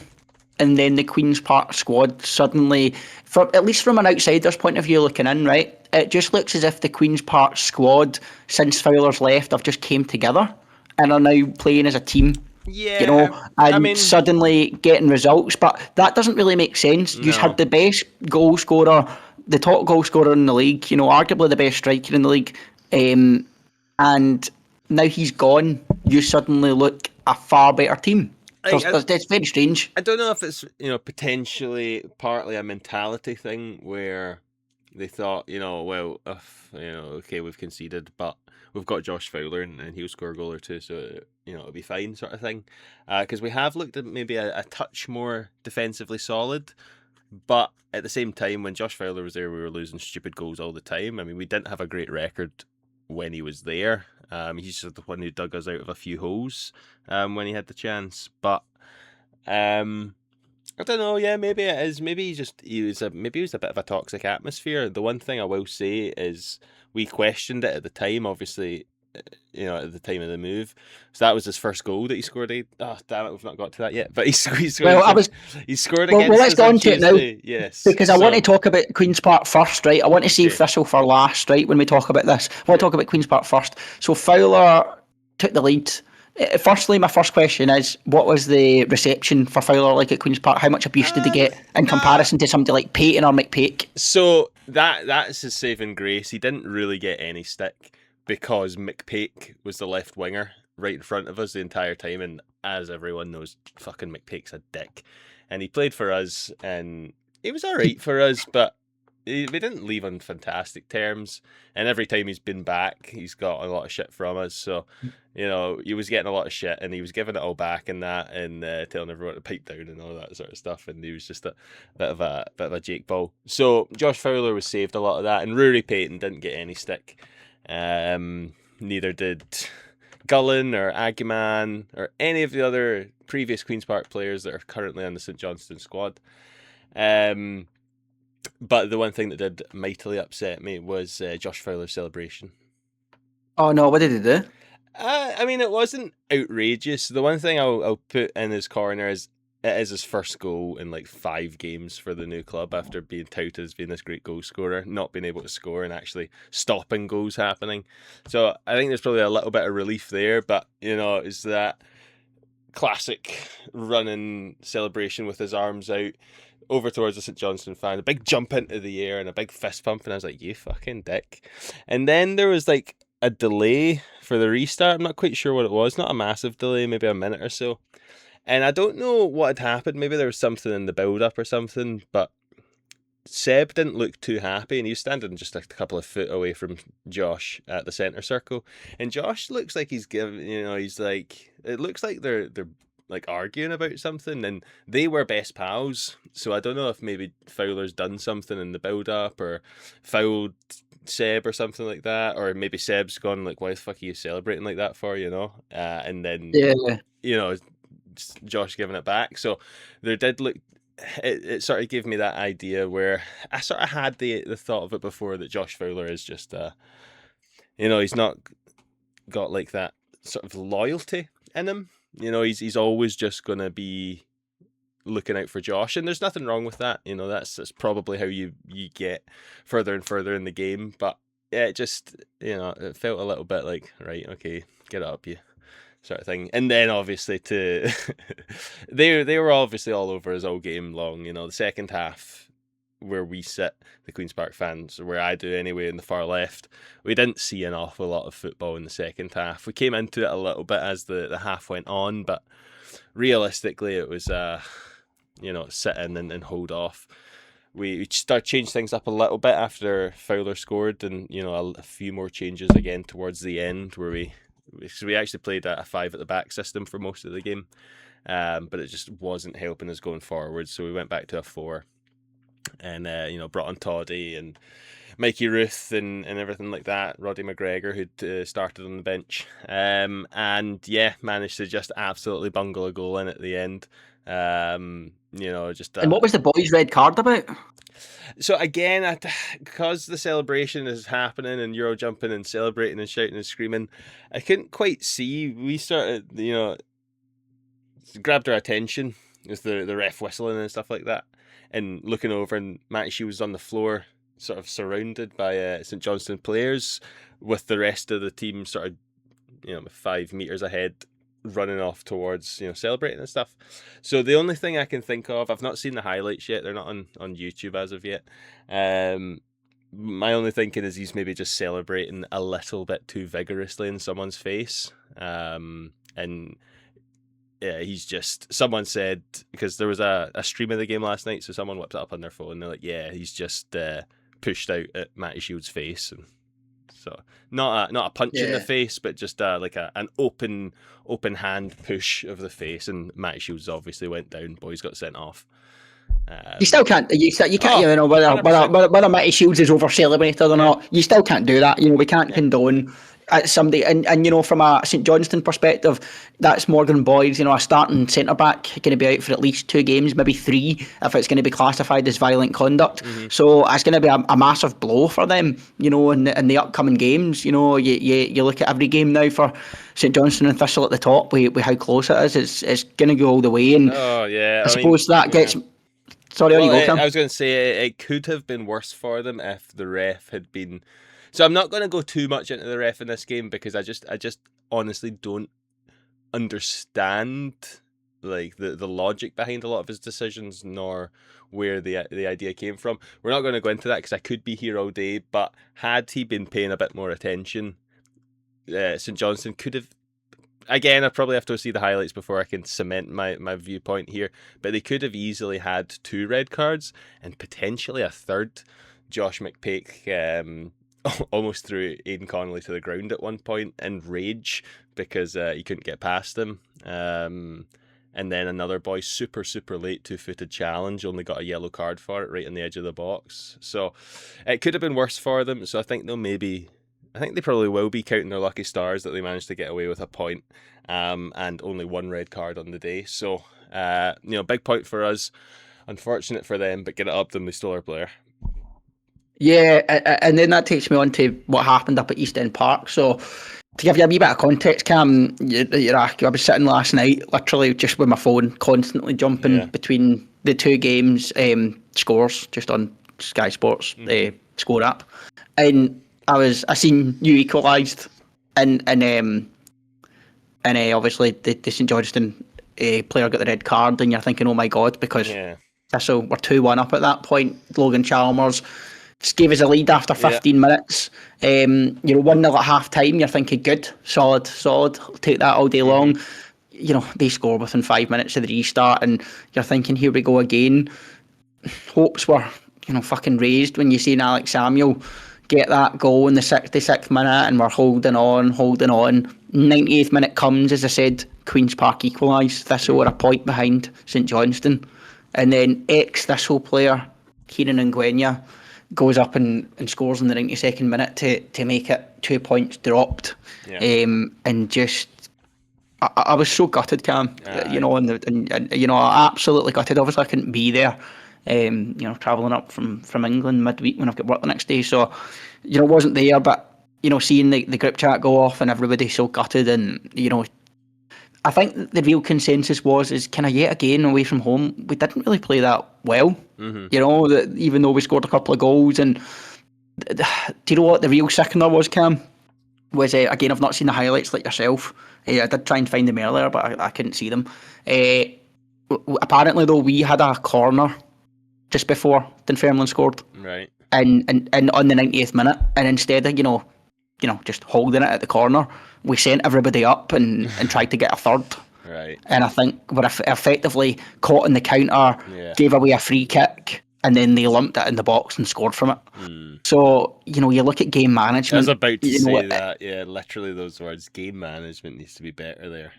and then the Queen's Park squad suddenly, at least from an outsider's point of view looking in, right? It just looks as if the Queen's Park squad, since Fowler's left, have just came together and are now playing as a team. Yeah, suddenly getting results, but that doesn't really make sense. No. You had the best goal scorer, the top goal scorer in the league, arguably the best striker in the league, and now he's gone. You suddenly look a far better team. It's very strange. I don't know if it's potentially partly a mentality thing where they thought, okay, we've conceded, but we've got Josh Fowler and he'll score a goal or two, so it'll be fine, sort of thing. Because we have looked at maybe a touch more defensively solid, but at the same time, when Josh Fowler was there, we were losing stupid goals all the time. I mean, we didn't have a great record when he was there. He's just the one who dug us out of a few holes when he had the chance. But I don't know. Yeah, maybe it is. Maybe he was a bit of a toxic atmosphere. The one thing I will say is we questioned it at the time. Obviously, at the time of the move. So that was his first goal that he scored. Oh, damn it, we've not got to that yet. But he scored. He scored against us. Let's go on to it now. Yes, because I want to talk about Queen's Park first, right? I want to save Thistle for last, right? When we talk about this, I want to talk about Queen's Park first. So Fowler took the lead. Firstly, my first question is, what was the reception for Fowler like at Queen's Park? How much abuse did he get in comparison to somebody like Payton or McPake? So that's his saving grace. He didn't really get any stick because McPake was the left winger right in front of us the entire time, and as everyone knows, fucking McPake's a dick. And he played for us, and he was alright for us, but we didn't leave on fantastic terms. And every time he's been back, he's got a lot of shit from us. So, he was getting a lot of shit, and he was giving it all back and that, and telling everyone to pipe down and all that sort of stuff. And he was just a bit of a Jake Ball. So Josh Fowler was saved a lot of that, and Rory Payton didn't get any stick. Neither did Gullen or Aguiman or any of the other previous Queen's Park players that are currently on the St Johnstone squad. But the one thing that did mightily upset me was Josh Fowler's celebration. Oh no, what did he do? I mean, it wasn't outrageous. The one thing I'll put in his corner is it is his first goal in like 5 games for the new club after being touted as being this great goal scorer, not being able to score and actually stopping goals happening. So I think there's probably a little bit of relief there, but it's that classic running celebration with his arms out over towards the St Johnstone fan, a big jump into the air and a big fist pump, and I was like, you fucking dick. And then there was like a delay for the restart. I'm not quite sure what it was, not a massive delay, maybe a minute or so. And I don't know what had happened. Maybe there was something in the build-up or something, but Seb didn't look too happy, and he was standing just a couple of foot away from Josh at the centre circle. And Josh looks like he's giving, he's like, it looks like they're like arguing about something, and they were best pals. So I don't know if maybe Fowler's done something in the build up or fouled Seb or something like that, or maybe Seb's gone like, why the fuck are you celebrating like that for, and then Yeah. Josh giving it back. So there did look, it sort of gave me that idea where I sort of had the thought of it before, that Josh Fowler is just he's not got like that sort of loyalty in him. He's always just gonna be looking out for Josh, and there's nothing wrong with that. That's probably how you get further and further in the game. But yeah, it just it felt a little bit like, right, okay, get it up, you sort of thing. And then obviously they were obviously all over us all game long. The second half, where we sit, the Queen's Park fans, or where I do anyway, in the far left, we didn't see an awful lot of football in the second half. We came into it a little bit as the half went on, but realistically it was sit in and hold off. We changed things up a little bit after Fowler scored, and a few more changes again towards the end, where we actually played a 5 at the back system for most of the game, but it just wasn't helping us going forward, so we went back to a 4, and brought on Toddy and Mikey Ruth and everything like that, Roddy McGregor, who'd started on the bench, and yeah, managed to just absolutely bungle a goal in at the end. And what was the boys' red card about? So again, because the celebration is happening and you're all jumping and celebrating and shouting and screaming, I couldn't quite see. We started, grabbed our attention with the ref whistling and stuff like that, and looking over, and Matty Shee was on the floor, sort of surrounded by St Johnstone players, with the rest of the team sort of 5 meters ahead, running off towards celebrating and stuff. So the only thing I can think of, I've not seen the highlights yet, they're not on YouTube as of yet, my only thinking is he's maybe just celebrating a little bit too vigorously in someone's face, and yeah, he's just, someone said, because there was a stream of the game last night, so someone whipped it up on their phone, and they're like, yeah, he's just pushed out at Matty Shield's face. And so not a punch in the face, but just like an open hand push of the face, and Matty Shields obviously went down. Boys got sent off. You still can't. You can't. Whether Matty Shields is over celebrated or not, you still can't do that. We can't condone somebody. And from a St Johnstone perspective, that's Morgan Boyd's. A starting centre back going to be out for at least 2 games, maybe 3, if it's going to be classified as violent conduct. Mm-hmm. So it's going to be a massive blow for them. In the upcoming games. You look at every game now for St Johnstone and Thistle at the top. With how close it is, it's going to go all the way. And I suppose that gets. Sorry, I was going to say it could have been worse for them if the ref had been. So I'm not going to go too much into the ref in this game, because I just honestly don't understand like the logic behind a lot of his decisions, nor where the idea came from. We're not going to go into that because I could be here all day. But had he been paying a bit more attention, St Johnstone could have. Again, I probably have to see the highlights before I can cement my viewpoint here, but they could have easily had 2 red cards and potentially a third. Josh McPake almost threw Aidan Connolly to the ground at one point in rage because he couldn't get past him. And then another boy, super late 2-footed challenge, only got a yellow card for it right on the edge of the box. So it could have been worse for them. So I think they probably will be counting their lucky stars that they managed to get away with a point, and only 1 red card on the day. So, big point for us. Unfortunate for them, but get it up them, they stole our player. Yeah, and then that takes me on to what happened up at East End Park. So, to give you a wee bit of context, Cam, I was sitting last night, literally just with my phone, constantly jumping between the 2 games scores, just on Sky Sports score app, and I seen you equalised, and obviously the St Johnstone player got the red card, and you're thinking, oh my god, because Thistle were 2-1 up at that point. Logan Chalmers just gave us a lead after 15 minutes. 1-0 at half time. You're thinking, good, solid, take that all day long. They score within 5 minutes of the restart, and you're thinking, here we go again. Hopes were fucking raised when you seen Alex Samuel get that goal in the 66th minute, and we're holding on. 98th minute comes, as I said, Queen's Park equalised. Thistle were a point behind St Johnstone. And then ex-Thistle player, Kieran Ngwenya, goes up and scores in the 92nd minute to make it 2 points dropped. Yeah. And just, I was so gutted, Cam. Aye. You know, and you know, absolutely gutted. Obviously, I couldn't be there. You know, travelling up from England midweek when I've got work the next day. So, you know, wasn't there. But you know, seeing the group chat go off and everybody so gutted, and you know, I think the real consensus is kind of yet again away from home, we didn't really play that well. Mm-hmm. You know, that even though we scored a couple of goals, and do you know what the real sickener was, Cam? Was again, I've not seen the highlights like yourself. I did try and find them earlier, but I couldn't see them. Apparently, though, we had a corner just before Dunfermline scored, Right. and on the 90th minute, and instead of you know, just holding it at the corner, we sent everybody up and tried to get a third. Right. And I think we're effectively caught in the counter, Yeah. gave away a free kick, and then they lumped it in the box and scored from it. So, you know, you look at game management. I was about to you know, say that. Yeah, literally those words. Game management needs to be better there.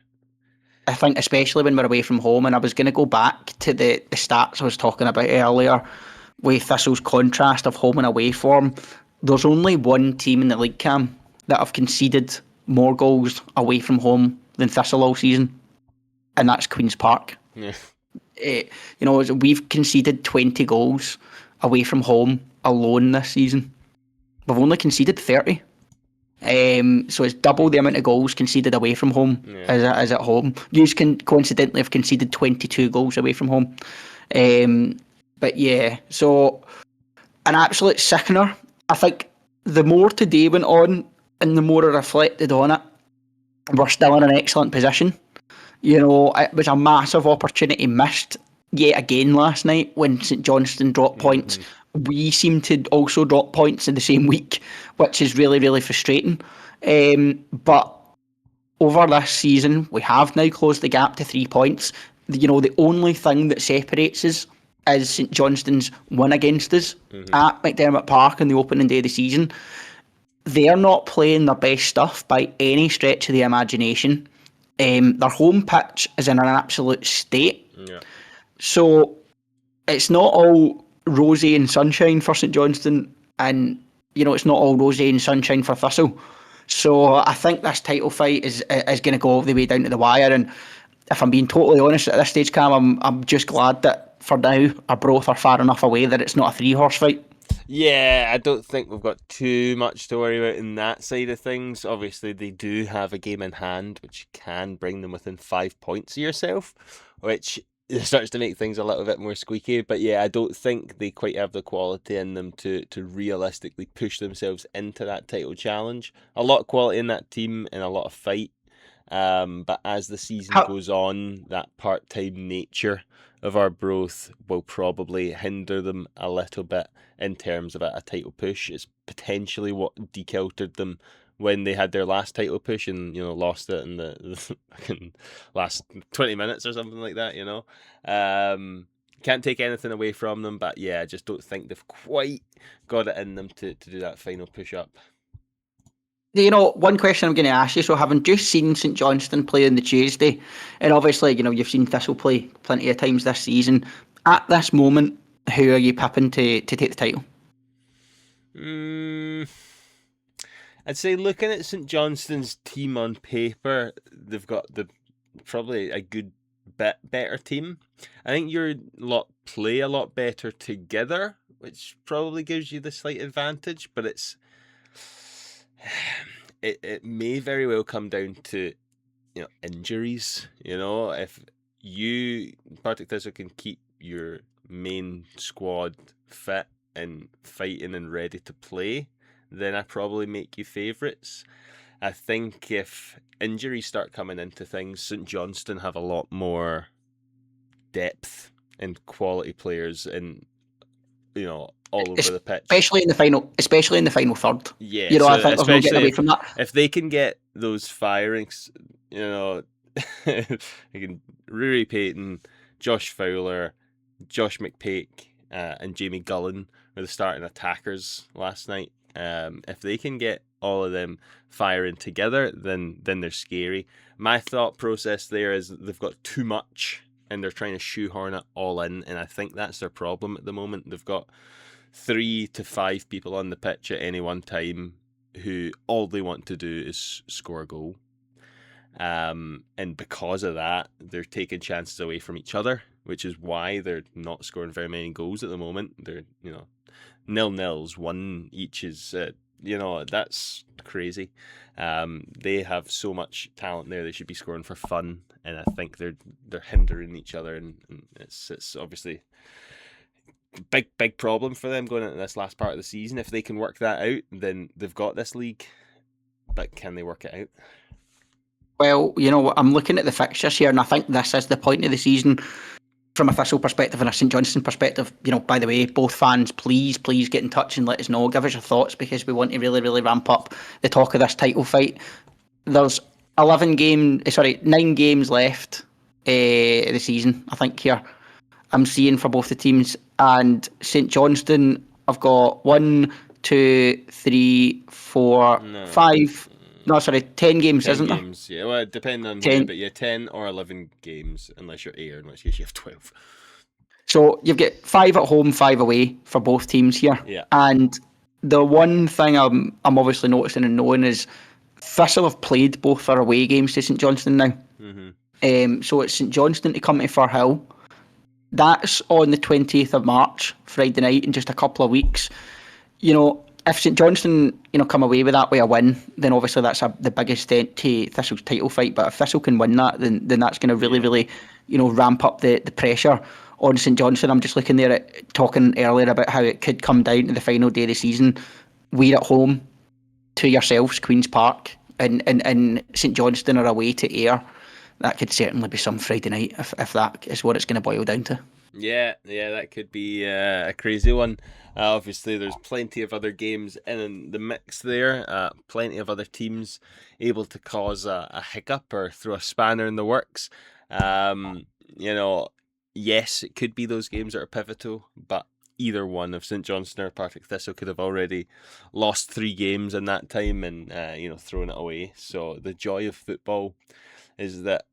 I think especially when we're away from home, and I was going to go back to the stats I was talking about earlier with Thistle's contrast of home and away form. There's only one team in the league, Cam, that have conceded more goals away from home than Thistle all season, and that's Queen's Park. Yeah. You know, we've conceded 20 goals away from home alone this season. We've only conceded 30. So it's double the amount of goals conceded away from home as at home. You can coincidentally have conceded 22 goals away from home. But yeah, so an absolute sickener. I think the more today went on and the more I reflected on it, we're still in an excellent position. You know, it was a massive opportunity missed yet again last night when St Johnstone dropped points. We seem to also drop points in the same week, which is really, really frustrating. But over this season, we have now closed the gap to 3 points. You know, the only thing that separates us is St Johnstone's win against us at McDermott Park on the opening day of the season. They're not playing their best stuff by any stretch of the imagination. Their home pitch is in an absolute state. Yeah. So it's not all rosy and sunshine for St Johnstone, and you know it's not all rosy and sunshine for Thistle. So I think this title fight is going to go all the way down to the wire. And if I'm being totally honest at this stage, Cam, I'm just glad that for now Arbroath are far enough away that it's not a 3-horse fight. Yeah, I don't think we've got too much to worry about in that side of things. Obviously, they do have a game in hand, which can bring them within 5 points of yourself, which starts to make things a little bit more squeaky. But yeah, I don't think they quite have the quality in them to realistically push themselves into that title challenge. A lot of quality in that team and a lot of fight. But as the season goes on, that part-time nature of Arbroath will probably hinder them a little bit in terms of a title push. It's potentially what decultured them when they had their last title push and, you know, lost it in the last 20 minutes or something like that, you know. Can't take anything away from them, but yeah, I just don't think they've quite got it in them to do that final push-up. You know, one question I'm going to ask you, so having just seen St Johnstone play on the Tuesday, and obviously, you know, you've seen Thistle play plenty of times this season, at this moment, who are you pipping to take the title? I'd say looking at St Johnstone's team on paper, they've got probably a good bit better team. I think your lot play a lot better together, which probably gives you the slight advantage, but it may very well come down to, you know, injuries. You know, if you Partick Thistle can keep your main squad fit and fighting and ready to play, then I probably make you favourites. I think if injuries start coming into things, St Johnstone have a lot more depth and quality players and, you know, all over the pitch. Especially in the final third. Yeah, you know, so I think we're not getting away from that. If they can get those firings, you know, they can Rory Payton, Josh Fowler, Josh McPake, and Jamie Gullen were the starting attackers last night. If they can get all of them firing together, then they're scary. My thought process there is they've got too much and they're trying to shoehorn it all in, and I think that's their problem at the moment. They've got 3 to 5 people on the pitch at any one time who all they want to do is score a goal. And because of that, they're taking chances away from each other, which is why they're not scoring very many goals at the moment. They're, 0-0s, 1 each is, that's crazy. They have so much talent there. They should be scoring for fun, and I think they're hindering each other, and it's obviously big problem for them going into this last part of the season. If they can work that out, then they've got this league. But can they work it out? Well, I'm looking at the fixtures here, and I think this is the point of the season from a Thistle perspective and a St Johnstone perspective. By the way, both fans, please get in touch and let us know. Give us your thoughts, because we want to really, really ramp up the talk of this title fight. There's 9 games left the season, I think, here. I'm seeing for both the teams. And St Johnstone, I've got 1, 2, 3, 4, 5... No, sorry, 10 games, 10 isn't there? games, yeah. Well, depending on 10. you, but yeah, 10 or 11 games, unless you're Ayr, in which case you have 12. So you've got 5 at home, 5 away for both teams here. Yeah. And the one thing I'm obviously noticing and knowing is Thistle have played both their away games to St Johnstone now. Mm-hmm. So it's St Johnstone to come to Firhill. That's on the 20th of March, Friday night, in just a couple of weeks. If St Johnstone, come away with that with a win, then obviously that's the biggest dent to Thistle's title fight. But if Thistle can win that, then that's going to really, really, ramp up the pressure on St Johnstone. I'm just looking there at talking earlier about how it could come down to the final day of the season. We're at home to yourselves, Queen's Park, and St Johnstone are away to Ayr. That could certainly be some Friday night if that is what it's going to boil down to. Yeah, that could be a crazy one. Obviously, there's plenty of other games in the mix there. Plenty of other teams able to cause a hiccup or throw a spanner in the works. Yes, it could be those games that are pivotal, but either one of St Johnstone or Partick Thistle could have already lost 3 games in that time and thrown it away. So the joy of football is that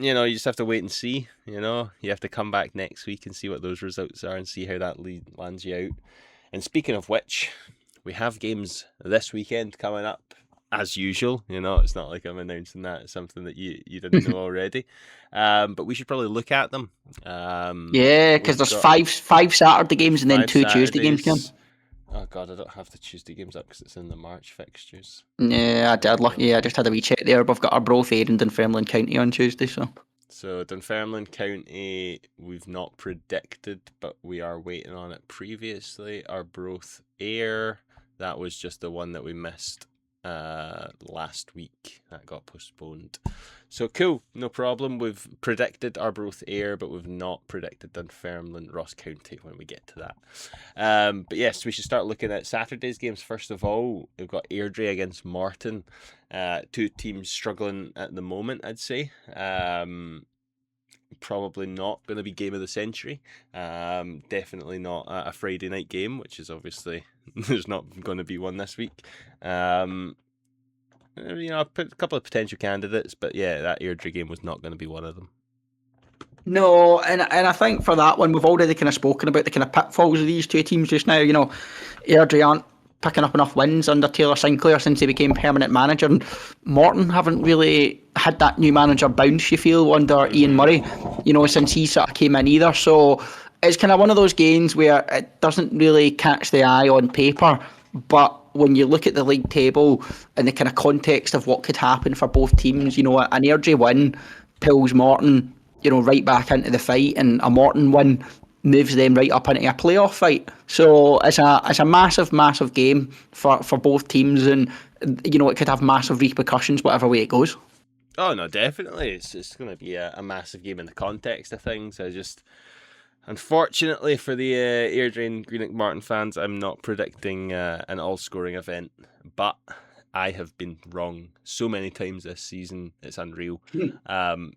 you just have to wait and see. You have to come back next week and see what those results are and see how that lands you out. And speaking of which, we have games this weekend coming up, as usual. It's not like I'm announcing that. It's something that you didn't know already. But we should probably look at them. Yeah, because there's five Saturday games and then 2 Tuesday games. Kim. Oh God, I don't have the Tuesday games up because it's in the March fixtures. Yeah, I just had a wee check there. We've got Arbroath, Ayr and Dunfermline County on Tuesday. So Dunfermline County, we've not predicted, but we are waiting on it previously. Arbroath Ayr, that was just the one that we missed last week. That got postponed. So cool, no problem. We've predicted Arbroath Ayr, but we've not predicted Dunfermline Ross County when we get to that. But yes, we should start looking at Saturday's games first of all. We've got Airdrie against Morton. 2 teams struggling at the moment, I'd say. Probably not going to be game of the century. Definitely not a Friday night game, which is obviously there's not going to be one this week. I put a couple of potential candidates, but yeah, that Airdrie game was not going to be one of them. No, and I think for that one, we've already kind of spoken about the kind of pitfalls of these 2 teams just now. Airdrie aren't picking up enough wins under Taylor Sinclair since he became permanent manager, and Morton haven't really had that new manager bounce, you feel, under Ian Murray, since he sort of came in either. So it's kind of one of those games where it doesn't really catch the eye on paper, but when you look at the league table and the kind of context of what could happen for both teams, an Airdrie win pulls Morton, right back into the fight, and a Morton win moves them right up into a playoff fight. So it's a massive game for both teams, and it could have massive repercussions whatever way it goes. Oh no, definitely, it's going to be a massive game in the context of things. Unfortunately for the Airdrie and Greenock Morton fans, I'm not predicting an all-scoring event, but I have been wrong so many times this season, it's unreal.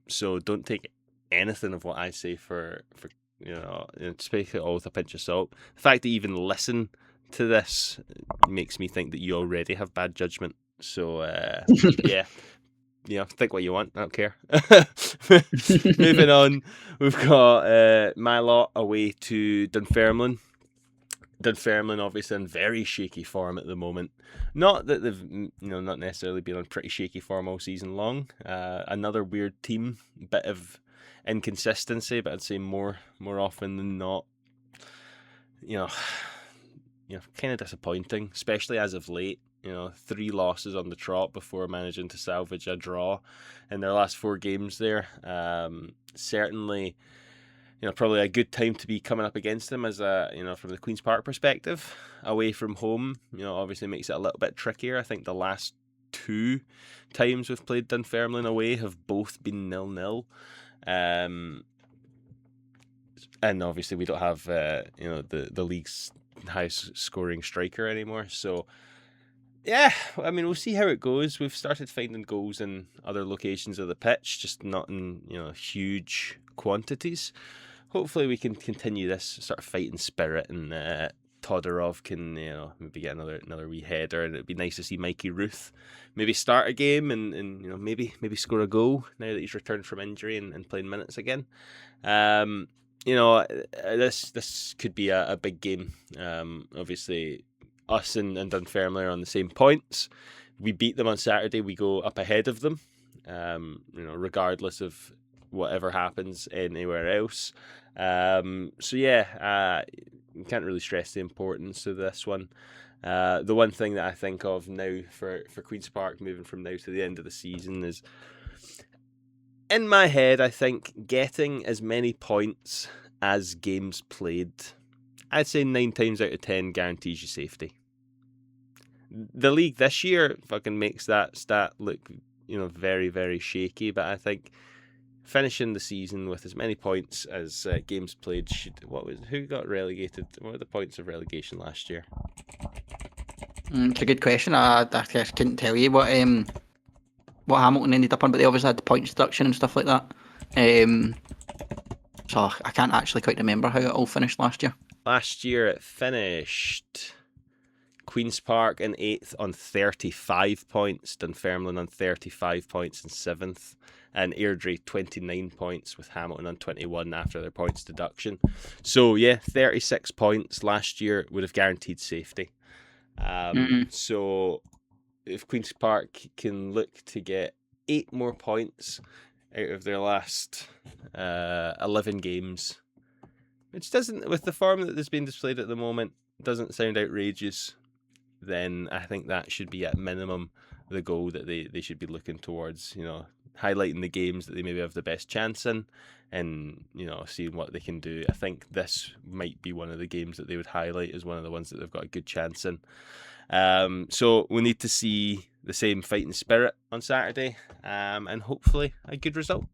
So don't take anything of what I say for especially all with a pinch of salt. The fact that you even listen to this makes me think that you already have bad judgment. So yeah, think what you want. I don't care. Moving on, we've got my lot away to Dunfermline. Dunfermline obviously in very shaky form at the moment. Not that they've not necessarily been on pretty shaky form all season long. Another weird team, bit of inconsistency, but I'd say more often than not, kind of disappointing, especially as of late. 3 losses on the trot before managing to salvage a draw in their last 4 games there. Certainly, probably a good time to be coming up against them as from the Queen's Park perspective. Away from home, obviously makes it a little bit trickier. I think the last 2 times we've played Dunfermline away have both been 0-0. And obviously we don't have the league's highest scoring striker anymore. So yeah, I mean, we'll see how it goes. We've started finding goals in other locations of the pitch, just not in huge quantities. Hopefully we can continue this sort of fighting spirit, and Todorov can maybe get another wee header, and it'd be nice to see Mikey Ruth maybe start a game and maybe score a goal now that he's returned from injury and playing minutes again. This could be a big game. Obviously, us and Dunfermline are on the same points. We beat them on Saturday, we go up ahead of them. Regardless of whatever happens anywhere else. So yeah, you can't really stress the importance of this one. The one thing that I think of now for Queen's Park moving from now to the end of the season is, in my head, I think getting as many points as games played, I'd say 9 times out of 10 guarantees you safety. The league this year fucking makes that stat look, very, very shaky, but I think finishing the season with as many points as games played should. Who got relegated? What were the points of relegation last year? It's a good question. I couldn't tell you what Hamilton ended up on, but they obviously had the points deduction and stuff like that. So I can't actually quite remember how it all finished last year. Last year it finished Queen's Park in 8th on 35 points, Dunfermline on 35 points in 7th, and Airdrie 29 points with Hamilton on 21 after their points deduction. So yeah, 36 points last year would have guaranteed safety. So if Queen's Park can look to get 8 more points out of their last 11 games, which doesn't, with the form that has been displayed at the moment, doesn't sound outrageous, then I think that should be at minimum the goal that they should be looking towards, highlighting the games that they maybe have the best chance in, and seeing what they can do. I think this might be one of the games that they would highlight as one of the ones that they've got a good chance in. So we need to see the same fighting spirit on Saturday, and hopefully a good result.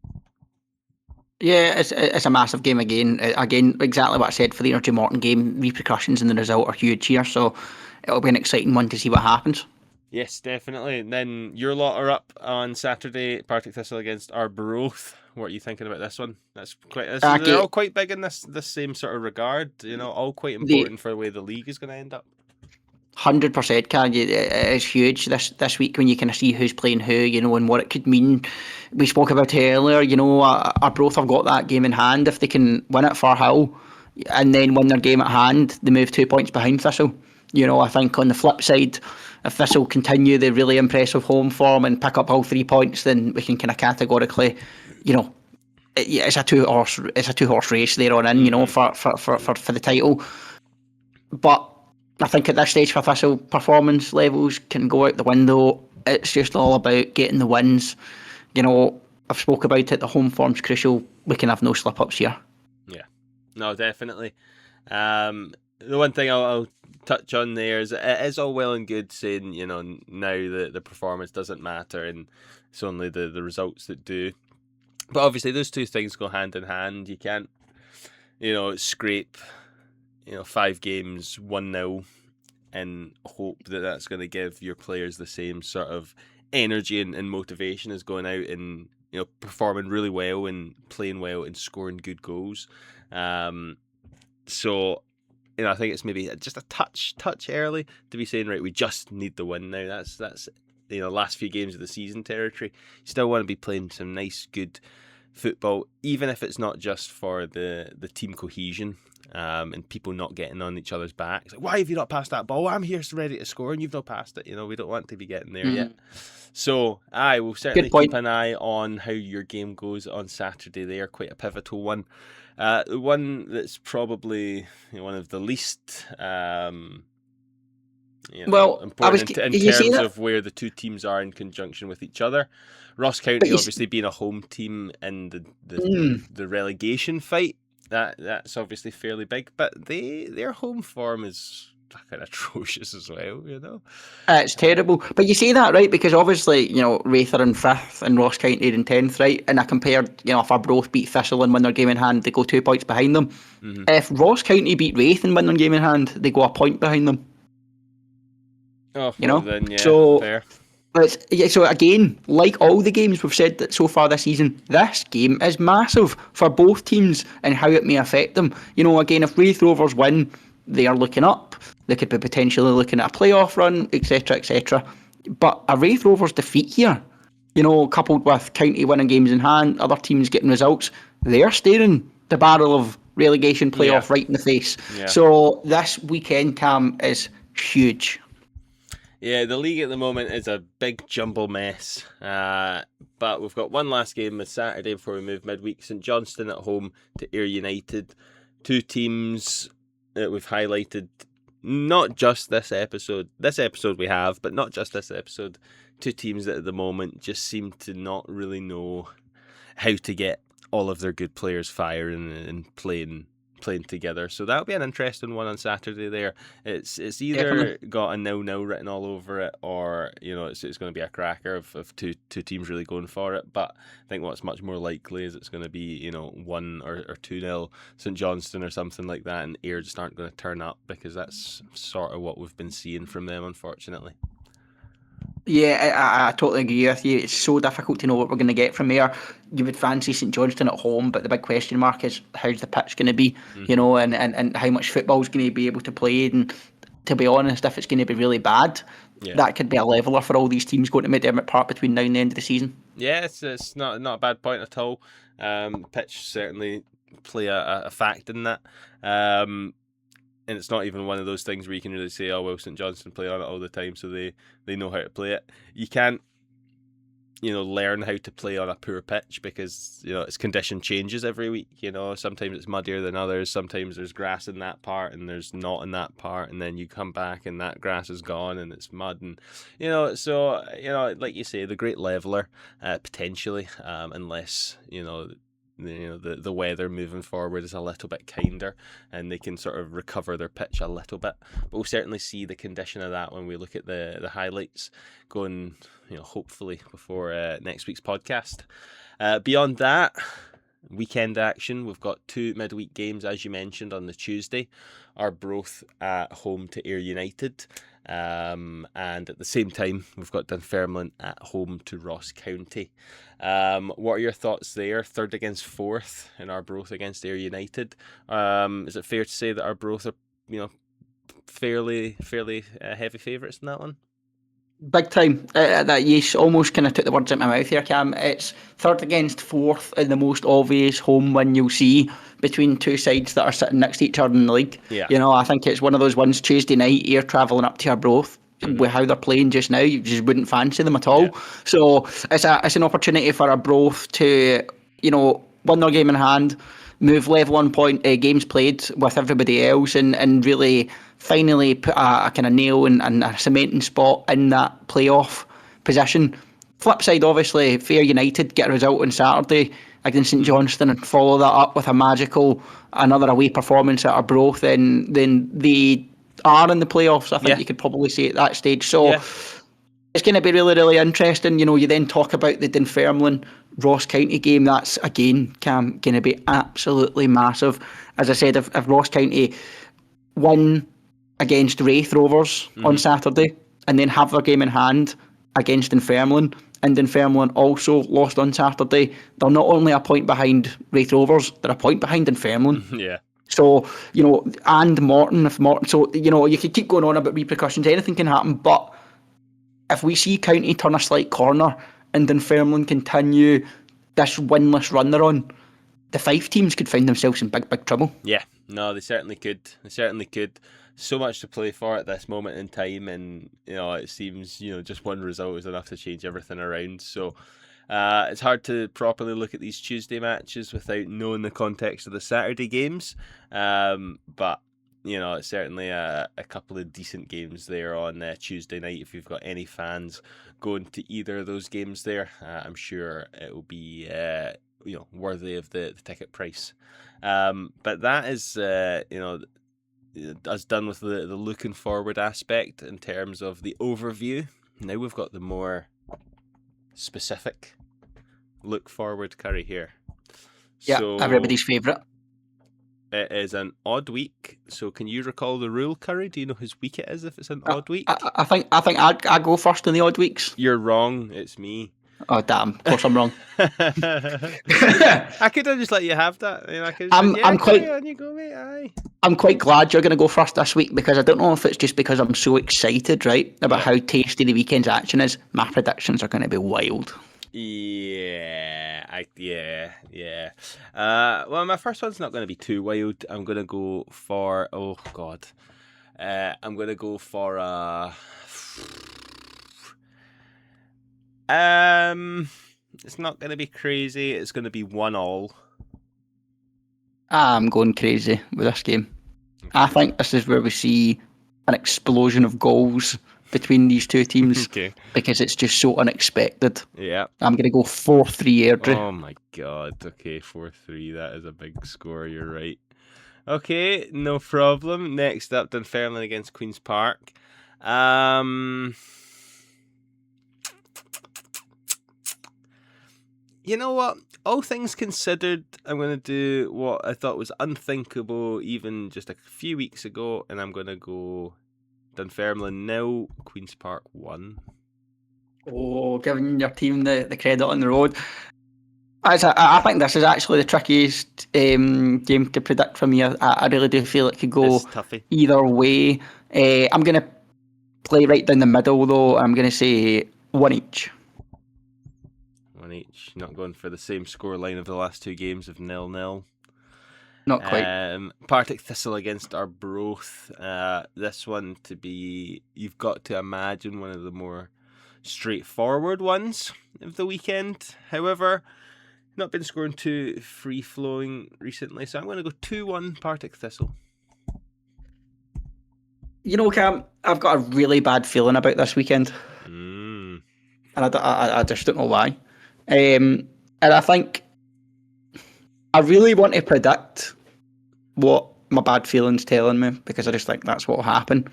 Yeah, it's a massive game again. Again, exactly what I said for the Energy Morton game. Repercussions in the result are huge here, so it'll be an exciting one to see what happens. Yes, definitely. And then your lot are up on Saturday, Partick Thistle against Arbroath. What are you thinking about this one? They're all quite big in this same sort of regard. All quite important for the way the league is going to end up. 100%, Can you? It's huge this week when you kind of see who's playing who, and what it could mean. We spoke about it earlier. Arbroath have got that game in hand. If they can win at Firhill and then win their game at hand, they move 2 points behind Thistle. I think on the flip side, if Thistle continue the really impressive home form and pick up all 3 points, then we can kind of categorically, it's a two horse race there on in, for the title. But I think at this stage for Thistle, performance levels can go out the window. It's just all about getting the wins. I've spoke about it. The home form's crucial. We can have no slip ups here. Yeah, no, definitely. The one thing I'll touch on there is it is all well and good saying, now the performance doesn't matter and it's only the results that do. But obviously those two things go hand in hand. You can't, scrape, 5 games 1-0 and hope that that's going to give your players the same sort of energy and motivation as going out and, performing really well and playing well and scoring good goals. So I think it's maybe just a touch early to be saying, right, we just need the win now. That's last few games of the season territory. You still want to be playing some nice, good football, even if it's not just for the team cohesion and people not getting on each other's backs. Like, why have you not passed that ball? Well, I'm here ready to score and you've not passed it. We don't want to be getting there yet. So I will certainly keep an eye on how your game goes on Saturday there. Quite a pivotal one. The one that's probably one of the least important in terms of where the two teams are in conjunction with each other. Ross County obviously being a home team in the relegation fight, that's obviously fairly big, but their home form is fucking atrocious as well, It's terrible. But you say that, right? Because obviously, Wraith are in 5th and Ross County are in 10th, right? And I compared, if Arbroath beat Thistle and win their game in hand, they go 2 points behind them. Mm-hmm. If Ross County beat Wraith and win their game in hand, they go a point behind them. Oh, well then, yeah, so, fair. So again, like all the games we've said that so far this season, this game is massive for both teams and how it may affect them. Again, if Wraith Rovers win, they are looking up. They could be potentially looking at a playoff run, etc., etc. But a Wraith Rovers defeat here, coupled with County winning games in hand, other teams getting results, they're staring the barrel of relegation playoff right in the face. Yeah. So this weekend, Cam, is huge. Yeah, the league at the moment is a big jumble mess. But we've got one last game this Saturday before we move midweek. St Johnstone at home to Ayr United. Two teams that we've highlighted, not just this episode. This episode we have, but not just this episode. Two teams that at the moment just seem to not really know how to get all of their good players firing and playing together. So that'll be an interesting one on Saturday there. It's either got a 0-0 written all over it, or it's going to be a cracker of two teams really going for it. But I think what's much more likely is it's going to be 1 or 2-0 St Johnstone or something like that, and Ayr just aren't going to turn up, because that's sort of what we've been seeing from them, unfortunately. Yeah, I totally agree with you. It's so difficult to know what we're going to get from there. You would fancy St Johnstone at home, but the big question mark is how's the pitch going to be, and how much football's going to be able to play. And to be honest, if it's going to be really bad, that could be a leveller for all these teams going to McDermott Park between now and the end of the season. Yeah, it's not a bad point at all. Pitch certainly play a fact in that. And it's not even one of those things where you can really say, oh, well, St Johnstone play on it all the time, so they know how to play it. You can't, learn how to play on a poor pitch, because, its condition changes every week. Sometimes it's muddier than others. Sometimes there's grass in that part and there's not in that part. And then you come back and that grass is gone and it's mud. And, so, like you say, the great leveller, potentially, unless, the weather moving forward is a little bit kinder and they can sort of recover their pitch a little bit. But we'll certainly see the condition of that when we look at the highlights going, hopefully before next week's podcast. Beyond that, weekend action, we've got 2 midweek games, as you mentioned, on the Tuesday. Arbroath at home to Ayr United. And at the same time, we've got Dunfermline at home to Ross County. What are your thoughts there? 3rd against 4th, and Arbroath against Ayr United. Is it fair to say that Arbroath are, fairly heavy favourites in that one? Big time. That you almost kind of took the words out of my mouth here, Cam. It's 3rd against 4th, and the most obvious home win you'll see between two sides that are sitting next to each other in the league. Yeah. I think it's one of those ones Tuesday night, Ayr travelling up to Arbroath. With how they're playing just now, you just wouldn't fancy them at all. Yeah. So it's an opportunity for Arbroath to, win their game in hand, move level on point games played with everybody else, and really finally put a kind of nail and a cementing spot in that playoff position. Flip side, obviously, if Ayr United get a result on Saturday against St Johnstone and follow that up with a magical another away performance at Arbroath, then they are in the playoffs. I think you could probably say at that stage. So it's going to be really, really interesting. You then talk about the Dunfermline Ross County game. That's again, Cam, going to be absolutely massive. As I said, if Ross County win against Wraith Rovers on Saturday and then have their game in hand against Dunfermline, and Dunfermline also lost on Saturday, they're not only a point behind Wraith Rovers, they're a point behind Dunfermline. Yeah. So, and Morton, if Morton, so, you could keep going on about repercussions, anything can happen, but if we see County turn a slight corner and Dunfermline continue this winless run they're on, the Fife teams could find themselves in big, big trouble. Yeah, no, they certainly could. They certainly could. So much to play for at this moment in time, and it seems just one result is enough to change everything around. So it's hard to properly look at these Tuesday matches without knowing the context of the Saturday games. But it's certainly a couple of decent games there on Tuesday night. If you've got any fans going to either of those games there, I'm sure it will be worthy of the ticket price. But that is us done with the looking forward aspect in terms of the overview. Now we've got the more specific look forward, Curry, here. Yeah, so everybody's favourite. It is an odd week. So can you recall the rule, Curry? Do you know whose week it is if it's an odd week? I think I go first in the odd weeks. You're wrong. It's me. Oh, damn. Of course I'm wrong. I could have just let you have that. I'm quite glad you're going to go first this week, because I don't know if it's just because I'm so excited, right, about how tasty the weekend's action is. My predictions are going to be wild. Yeah. Well, my first one's not going to be too wild. I'm going to go for... Oh, God. I'm going to go for... It's not going to be crazy. It's going to be 1-1. I'm going crazy with this game. Okay. I think this is where we see an explosion of goals between these two teams. Okay. Because it's just so unexpected. Yeah. I'm going to go 4-3 Airdrie. Oh my God. Okay, 4-3. That is a big score. You're right. Okay, no problem. Next up, Dunfermline against Queen's Park. You know what? All things considered, I'm going to do what I thought was unthinkable even just a few weeks ago, and I'm going to go Dunfermline 0, Queen's Park 1. Oh, giving your team the credit on the road. I think this is actually the trickiest game to predict for me. I really do feel it could go either way. I'm going to play right down the middle, though. I'm going to say 1 each. 1 each. Not going for the same scoreline of the last two games of 0-0. Not quite. Partick Thistle against Arbroath. This one to be, you've got to imagine, one of the more straightforward ones of the weekend. However, not been scoring too free-flowing recently, so I'm going to go 2-1 Partick Thistle. You know, Cam, I've got a really bad feeling about this weekend. And I just don't know why. And I think I really want to predict what my bad feeling's telling me, because I just think that's what will happen.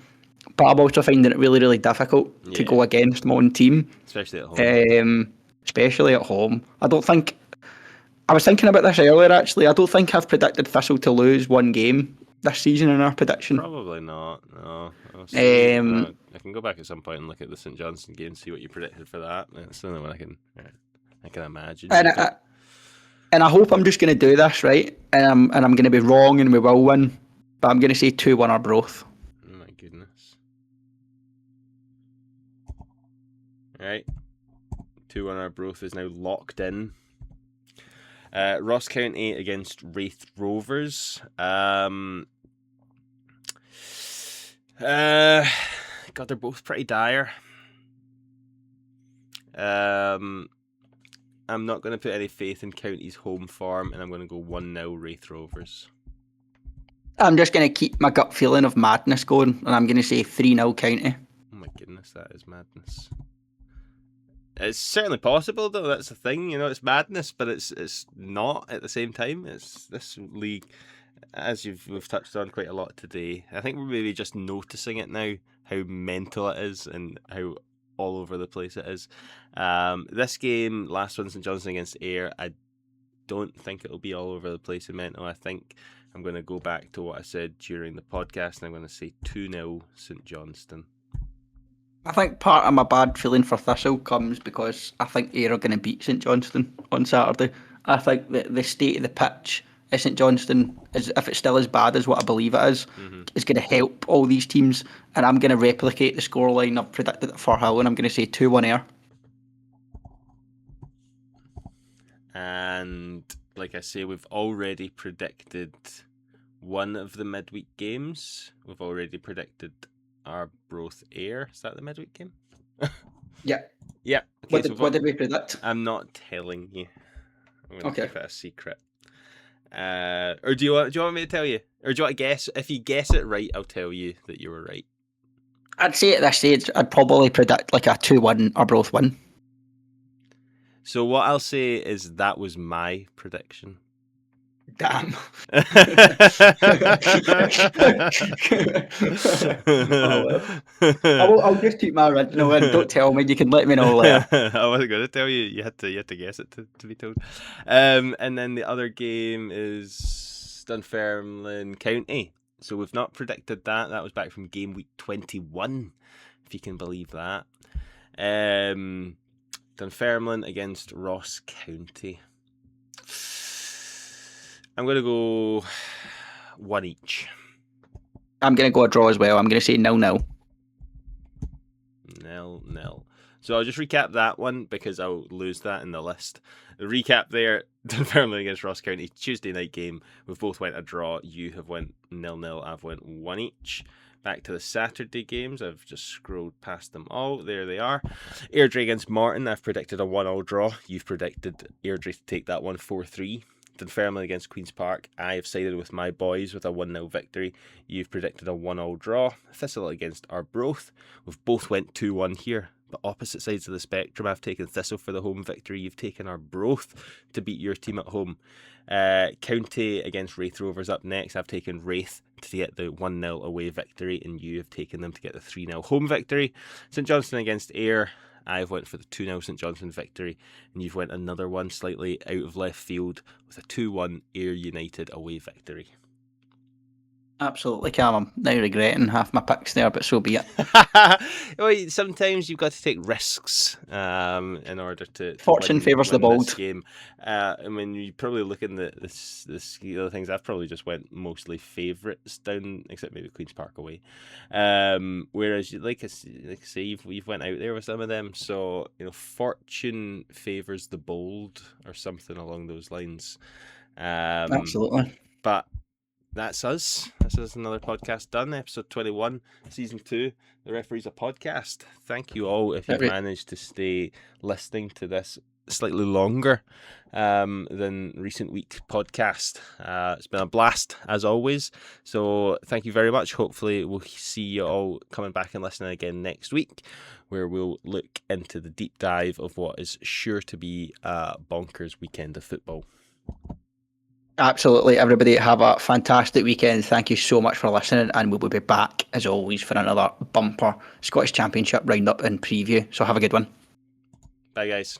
But I'm also finding it really, really difficult to go against my own team. Especially at home. I don't think... I was thinking about this earlier, actually. I don't think I've predicted Thistle to lose one game this season in our prediction. Probably not, no. I can go back at some point and look at the St Johnstone game and see what you predicted for that. It's the only one I can imagine. And I hope I'm just going to do this, right? And I'm going to be wrong and we will win. But I'm going to say 2-1 Arbroath. Oh my goodness. Right. 2-1 Arbroath is now locked in. Ross County against Wraith Rovers. God, they're both pretty dire. I'm not going to put any faith in County's home form, and I'm going to go 1-0 Wraith Rovers. I'm just going to keep my gut feeling of madness going, and I'm going to say 3-0 County. Oh my goodness, that is madness. It's certainly possible, though. That's the thing, it's madness, but it's not at the same time. It's this league, as we've touched on quite a lot today. I think we're maybe just noticing it now, how mental it is and how all over the place it is. This game, last one, St Johnstone against Ayr, I don't think it'll be all over the place and mental. I think I'm going to go back to what I said during the podcast, and I'm going to say 2-0 St Johnstone. I think part of my bad feeling for Thistle comes because I think Ayr are going to beat St Johnstone on Saturday. I think that the state of the pitch at St Johnstone, if it's still as bad as what I believe it is, Mm-hmm. is going to help all these teams. And I'm going to replicate the scoreline I've predicted for Hull, and I'm going to say 2-1 Ayr. And like I say, we've already predicted one of the midweek games. We've already predicted Arbroath Ayr. Is that the midweek game? Yeah. Yeah. Okay, What did we predict? I'm not telling you. I'm going to Okay. keep it a secret. Or do you want me to tell you? Or do you want to guess? If you guess it right, I'll tell you that you were right. I'd say at this stage, I'd probably predict like a 2-1 Arbroath win. So what I'll say is that was my prediction. Damn. Oh, well. I'll just keep my original in. Don't tell me. You can let me know later. I wasn't going to tell you. You had to guess it to be told. And then the other game is Dunfermline County. So we've not predicted that. That was back from game week 21, if you can believe that. Dunfermline against Ross County. I'm going to go one each. I'm going to go a draw as well. I'm going to say 0-0. 0-0. So I'll just recap that one because I'll lose that in the list. The recap there, Dunfermline against Ross County, Tuesday night game. We've both went a draw. You have went 0-0. I've went one each. Back to the Saturday games. I've just scrolled past them all. There they are. Airdrie against Morton. I've predicted a 1-1 draw. You've predicted Airdrie to take that one 4-3. Dunfermline against Queen's Park. I have sided with my boys with a 1-0 victory. You've predicted a 1-1 draw. Thistle against Arbroath. We've both went 2-1 here. But opposite sides of the spectrum. I've taken Thistle for the home victory. You've taken Arbroath to beat your team at home. County against Wraith Rovers up next. I've taken Wraith to get the 1-0 away victory, and you have taken them to get the 3-0 home victory. St Johnstone against Ayr. I've went for the 2-0 St Johnstone victory, and you've went another one slightly out of left field with a 2-1 Ayr United away victory. Absolutely, Cam. I'm now regretting half my picks there, but so be it. Well, sometimes you've got to take risks in order to Fortune favours the win this bold. game. I mean, you probably look in the other things. I've probably just went mostly favourites down, except maybe Queen's Park away. Whereas, like I say, you've went out there with some of them. So fortune favours the bold, or something along those lines. Absolutely. But that's us. This is another podcast done. Episode 21, season 2. The Referee's a Podcast. Thank you all if you've managed to stay listening to this slightly longer than recent week podcast. It's been a blast as always. So thank you very much. Hopefully we'll see you all coming back and listening again next week, where we'll look into the deep dive of what is sure to be a bonkers weekend of football. Absolutely. Everybody have a fantastic weekend. Thank you so much for listening, and we will be back as always for another bumper Scottish Championship roundup and preview. So have a good one. Bye guys.